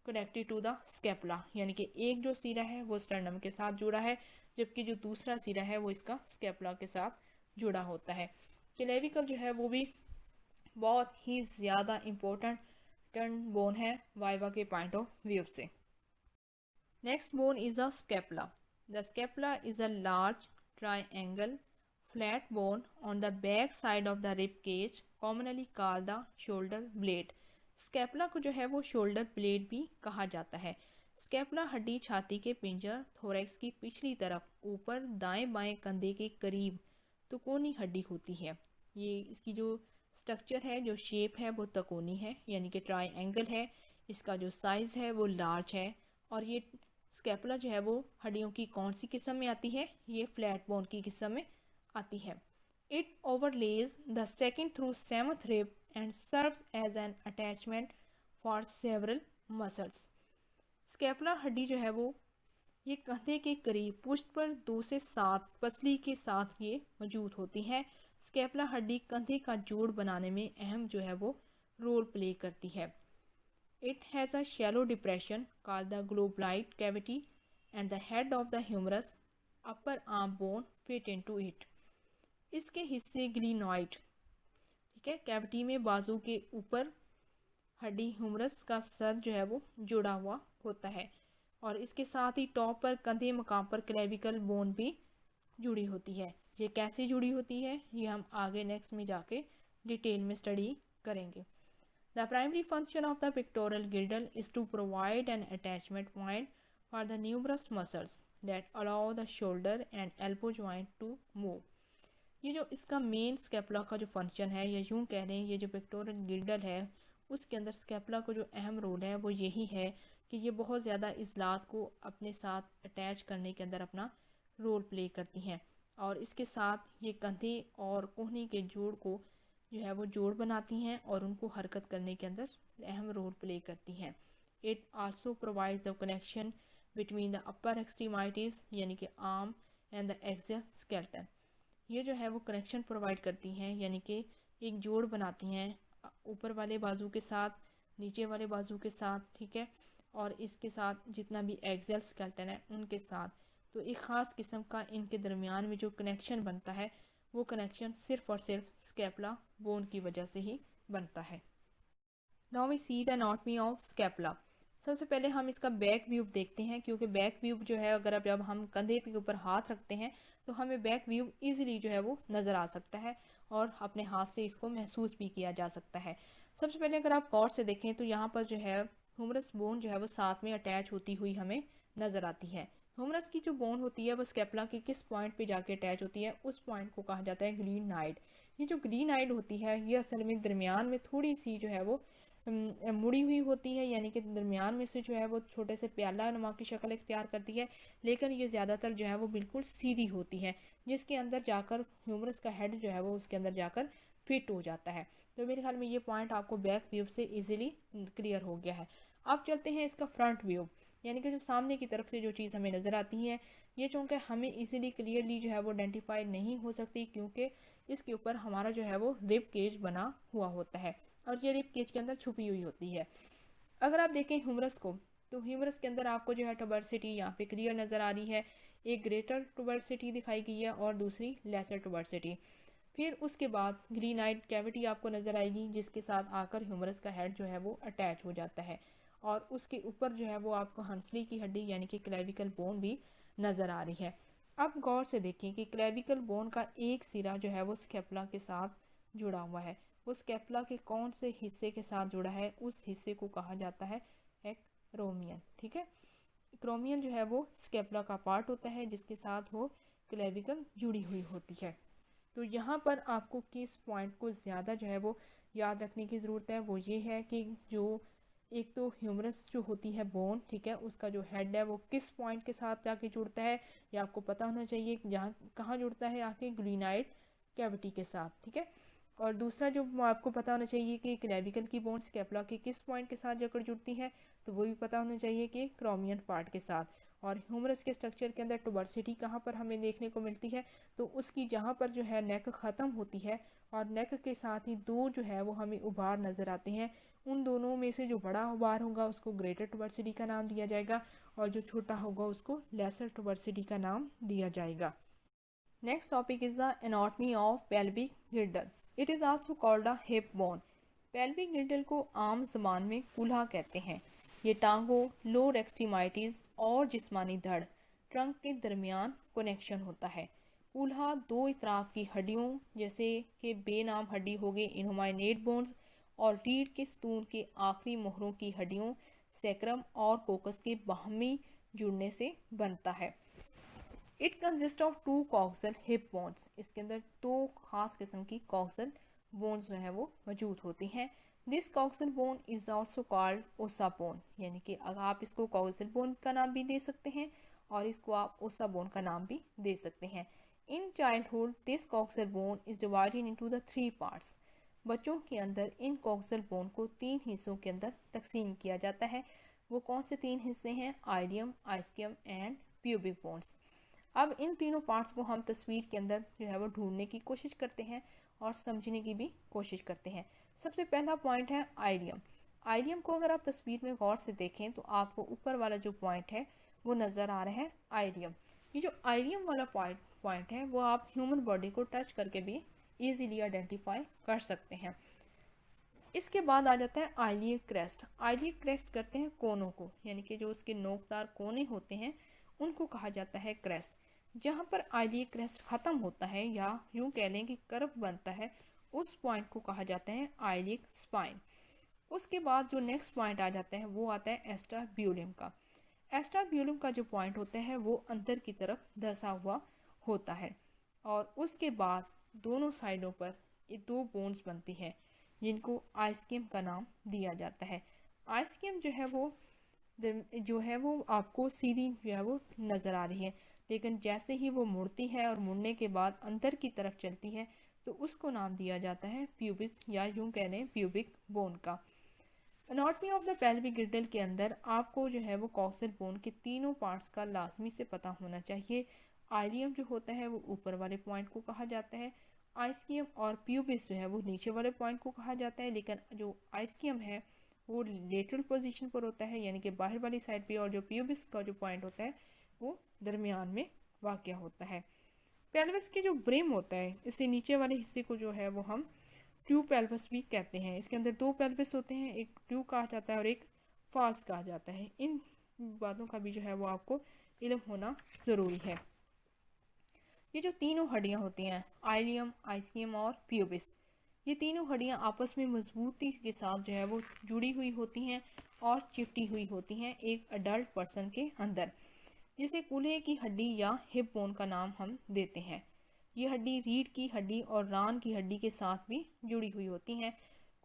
connected to the scapula यानी कि एक जो सिरा है वो स्टर्नम के साथ जुड़ा है जबकि जो दूसरा सिरा है वो इसका स्कैपुला के साथ जुड़ा होता है। क्लेविकल जो है वो भी बहुत ही ज़्यादा इम्पोर्टेंट टर्न बोन है वाइवा के पॉइंट ऑफ व्यू से। Next bone is the scapula. The scapula is a large triangle flat bone on the back side of the rib cage commonly called the shoulder blade। Scapula को जो है वो shoulder blade भी कहा जाता है। Scapula हड्डी छाती के पिंजर थोरैक्स की पिछली तरफ ऊपर दाएं बाएं कंधे के करीब तकोनी हड्डी होती है। ये इसकी जो स्ट्रक्चर है जो शेप है वो तकोनी है यानी कि ट्राइएंगल है। इसका जो साइज़ है वो लार्ज है और ये स्कैपुला जो है वो हड्डियों की कौन सी किस्म में आती है, ये फ्लैट बोन की किस्म में आती है। It overlays the second through seventh rib and serves as an attachment for several muscles. Scapula हड्डी जो है वो ये कंधे के करीब पुष्ट पर 2 से 7 पसली के साथ ये मौजूद होती है। स्कैपुला हड्डी कंधे का जोड़ बनाने में अहम जो है वो रोल प्ले करती है। It has a shallow depression called the glenoid cavity and the head of the humerus upper arm bone fit into it. इसके हिस्से ग्लिनॉइड ठीक है कैविटी में बाजू के ऊपर हड्डी ह्यूमरस का सर जो है वो जुड़ा हुआ होता है और इसके साथ ही टॉप पर कंधे मकाम पर क्लेविकल बोन भी जुड़ी होती है। ये कैसे जुड़ी होती है ये हम आगे नेक्स्ट में जाके डिटेल में स्टडी करेंगे। The primary function of the pectoral girdle is to provide an attachment point for the numerous muscles that allow the shoulder and elbow joint to move. ये जो इसका मेन स्कैपुला का जो function है या यूँ कह रहे हैं ये जो पेक्टोरल गिल्डल है उसके अंदर स्कैपुला को जो अहम रोल है वो यही है कि ये बहुत ज़्यादा इज़लात को अपने साथ अटैच करने के अंदर अपना रोल प्ले करती हैं और इसके साथ ये कंधे और कोहनी के जोड़ को जो है वो जोड़ बनाती हैं और उनको हरकत करने के अंदर अहम रोल प्ले करती हैं। It also provides the connection between the upper extremities यानी कि arm and the axial skeleton. ये जो है वो कनेक्शन प्रोवाइड करती हैं यानी कि एक जोड़ बनाती हैं ऊपर वाले बाजू के साथ नीचे वाले बाजू के साथ ठीक है और इसके साथ जितना भी एक्सियल स्केलेटन है उनके साथ। तो एक ख़ास किस्म का इनके दरमियान में जो कनेक्शन बनता है वो कनेक्शन सिर्फ और सिर्फ स्कैपुला बोन की वजह से ही बनता है। Now we see the anatomy of scapula. सबसे पहले हम इसका बैक व्यू देखते हैं क्योंकि बैक व्यू जो है अगर जब हम कंधे के ऊपर हाथ रखते हैं तो हमें बैक व्यू इजीली जो है वो नज़र आ सकता है और अपने हाथ से इसको महसूस भी किया जा सकता है। सबसे पहले अगर आप गौर से देखें तो यहाँ पर जो है ह्यूमरस बोन जो है वो साथ में अटैच होती हुई हमें नज़र आती है। ह्यूमरस की जो बोन होती है वो स्कैपुला के किस पॉइंट पे जाके अटैच होती है उस पॉइंट को कहा जाता है ग्लीनाइड। ये जो ग्लीनाइड होती है ये असल में दरमियान में थोड़ी सी जो है वो मुड़ी हुई होती है यानी कि दरमियान में से जो है वो छोटे से प्याला नुमा की शक्ल इख्तियार करती है लेकिन ये ज़्यादातर जो है वो बिल्कुल सीधी होती है जिसके अंदर जाकर ह्यूमरस का हेड जो है वो उसके अंदर जाकर फिट हो जाता है। तो मेरे ख्याल में ये पॉइंट आपको बैक व्यू से इजीली क्लियर हो गया है। अब चलते हैं इसका फ्रंट व्यू, यानी कि जो सामने की तरफ से जो चीज़ हमें नज़र आती है, ये चूँकि हमें इजीली क्लियरली जो है वो आइडेंटिफाई नहीं हो सकती, क्योंकि इसके ऊपर हमारा जो है वो रिब केज बना हुआ होता है और ये रिब केज के अंदर छुपी हुई होती है। अगर आप देखें ह्यूमरस को, तो ह्यूमरस के अंदर आपको जो है ट्यूबरसिटी यहाँ पे क्लियर नज़र आ रही है। एक ग्रेटर ट्यूबरसिटी दिखाई गई है और दूसरी लेसर ट्यूबरसिटी। फिर उसके बाद ग्रीनाइड कैविटी आपको नज़र आएगी, जिसके साथ आकर ह्यूमरस का हेड जो है वो अटैच हो जाता है और उसके ऊपर जो है वो आपको हंसली की हड्डी यानी कि क्लेविकल बोन भी नज़र आ रही है। अब गौर से देखिए कि क्लेविकल बोन का एक सिरा जो है वो स्केपुला के साथ जुड़ा हुआ है। वो स्केपुला के कौन से हिस्से के साथ जुड़ा है, उस हिस्से को कहा जाता है एक्रोमियन। ठीक है, एक्रोमियन जो है वो स्केपुला का पार्ट होता है जिसके साथ वो क्लेविकल जुड़ी हुई होती है। तो यहाँ पर आपको किस पॉइंट को ज़्यादा जो है वो याद रखने की ज़रूरत है, वो ये है कि जो एक तो ह्यूमरस जो होती है बोन, ठीक है, उसका जो हेड है वो किस पॉइंट के साथ जाके जुड़ता है, ये आपको पता होना चाहिए जहाँ कहाँ जुड़ता है, आके ग्रीनाइड कैविटी के साथ। ठीक है, और दूसरा जो आपको पता होना चाहिए कि क्लेविकल की बोन स्केपुला के किस पॉइंट के साथ जाकर जुड़ती है, तो वो भी पता होना चाहिए कि क्रोमियन पार्ट के साथ। और ह्यूमरस के स्ट्रक्चर के अंदर ट्यूबरसिटी कहाँ पर हमें देखने को मिलती है, तो उसकी जहाँ पर जो है नेक ख़त्म होती है और नेक के साथ ही दो जो है वो हमें उभार नज़र आते हैं, उन दोनों में से जो बड़ा उभार होगा उसको ग्रेटर ट्यूबरसिटी का नाम दिया जाएगा और जो छोटा होगा उसको लेसर ट्यूबरसिटी का नाम दिया जाएगा। Next topic is the anatomy of pelvic गिर्डल। It is also called a hip bone. Pelvic गिर्डल को आम जबान में कूल्हा कहते हैं। ये टांगों, लोअर एक्सट्रीमाइटीज़ और जिस्मानी धड़ ट्रंक के दरमियान कनेक्शन होता है। कूल्हा दो इतराफ की हड्डियों जैसे कि बेनाम हड्डी हो गई इनहुमाइनेट बोन्स और रीढ़ के स्तून के आखिरी मोहरों की हड्डियों सैक्रम और कोकस के बाहमी जुड़ने से बनता है। It consist of two coxal hip bones. इसके अंदर दो खास किस्म की कॉक्सल बोन्स जो है वो मौजूद होती हैं। This coxal bone is also called ओसा बोन, यानी कि अगर आप इसको कॉक्सल बोन का नाम भी दे सकते हैं और इसको आप ओसा बोन का नाम भी दे सकते हैं। In childhood this coxal bone is divided into the three parts. बच्चों के अंदर इन कॉक्सल बोन को तीन हिस्सों के अंदर तकसीम किया जाता है। वो कौन से तीन हिस्से हैं? Ilium, ischium and pubic bones. अब इन तीनों पार्ट्स को हम तस्वीर के अंदर जो है वो ढूंढने की कोशिश करते हैं और समझने की भी कोशिश करते हैं। सबसे पहला पॉइंट है आइडियम। आइडियम को अगर आप तस्वीर में गौर से देखें तो आपको ऊपर वाला जो पॉइंट है वो नज़र आ रहा है आइडियम। ये जो आइडियम वाला पॉइंट है वो आप ह्यूमन बॉडी को टच करके भी ईजीली आइडेंटिफाई कर सकते हैं। इसके बाद आ जाता है आइलियक क्रेस्ट। आइलियक क्रेस्ट करते हैं कोनों को, यानी कि जो उसके नोकदार कोने होते हैं उनको कहा जाता है क्रेस्ट। जहाँ पर आइलियक क्रेस्ट ख़त्म होता है या यूँ कह लें कि कर्व बनता है, उस पॉइंट को कहा जाता है आइलियक स्पाइन। उसके बाद जो नेक्स्ट पॉइंट आ जाता है वो आता है एस्ट्राब्यूलम का। एस्ट्राब्यूलम का जो पॉइंट होता है वो अंदर की तरफ धंसा हुआ होता है और उसके बाद दोनों साइडों पर ये दो बोन्स बनती हैं जिनको आइस्कियम का नाम दिया जाता है। आइस्कियम जो है वो आपको सीधी जो है वो नज़र आ रही है, लेकिन जैसे ही वो मुड़ती है और मुड़ने के बाद अंदर की तरफ चलती है तो उसको नाम दिया जाता है प्यूबिस या यूँ कह लें प्यूबिक बोन का। एनाटॉमी ऑफ द पेल्विक गिर्डल के अंदर आपको जो है वो कॉक्सल बोन के तीनों पार्ट्स का लाजमी से पता होना चाहिए। आइलियम जो होता है वो ऊपर वाले पॉइंट को कहा जाता है, आइस्कियम और प्यूबिस जो है वो नीचे वाले पॉइंट को कहा जाता है, लेकिन जो आइस्कियम है वो लेटरल पोजीशन पर होता है यानी कि बाहर वाली साइड पे, और जो प्यूबिस का जो पॉइंट होता है वो दरमियान में वाक़ होता है। पेल्विस के जो ब्रेम होता है, इससे नीचे वाले हिस्से को जो है वो हम ट्रू पेल्विस भी कहते हैं। इसके अंदर दो पेल्विस होते हैं, एक ट्रू कहा जाता है और एक फॉल्स कहा जाता है। इन बातों का भी जो है वो आपको इल्म होना ज़रूरी है। ये जो तीनों हड्डियाँ होती हैं आइलियम, आइस्कियम और प्यूबिस, ये तीनों हड्डियाँ आपस में मजबूती के साथ जो है वो जुड़ी हुई होती हैं और चिपटी हुई होती हैं एक अडल्ट पर्सन के अंदर, जिसे कूल्हे की हड्डी या हिप बोन का नाम हम देते हैं। ये हड्डी रीढ़ की हड्डी और रान की हड्डी के साथ भी जुड़ी हुई होती हैं।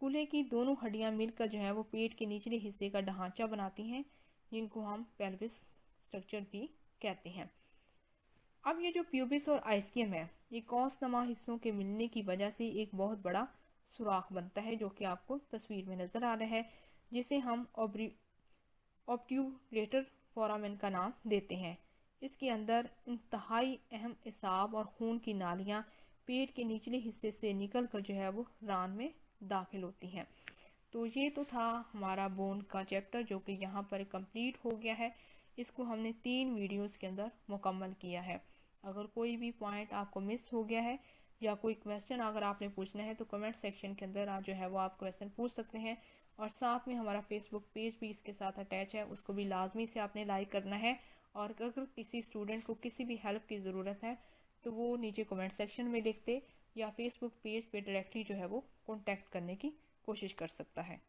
कूल्हे की दोनों हड्डियाँ मिलकर जो है वो पेट के निचले हिस्से का ढांचा बनाती हैं, जिनको हम पेल्विस स्ट्रक्चर भी कहते हैं। अब ये जो प्यूबिस और आइस्कियम है, ये कौसनमा हिस्सों के मिलने की वजह से एक बहुत बड़ा सुराख बनता है, जो कि आपको तस्वीर में नज़र आ रहा है, जिसे हम ऑब्ट्यूरेटर फोरामेन का नाम देते हैं। इसके अंदर इंतहाई अहम एसाब और खून की नालियाँ पेट के निचले हिस्से से निकल कर जो है वो रान में दाखिल होती हैं। तो ये तो था हमारा बोन का चैप्टर, जो कि यहाँ पर कंप्लीट हो गया है। इसको हमने 3 वीडियोस के अंदर मुकम्मल किया है। अगर कोई भी पॉइंट आपको मिस हो गया है या कोई क्वेश्चन अगर आपने पूछना है तो कमेंट सेक्शन के अंदर आप जो है वो आप क्वेश्चन पूछ सकते हैं। और साथ में हमारा फेसबुक पेज भी इसके साथ अटैच है, उसको भी लाजमी से आपने लाइक करना है। और अगर किसी स्टूडेंट को किसी भी हेल्प की ज़रूरत है तो वो नीचे कमेंट सेक्शन में लिखते या फेसबुक पेज पे डायरेक्टली जो है वो कॉन्टैक्ट करने की कोशिश कर सकता है।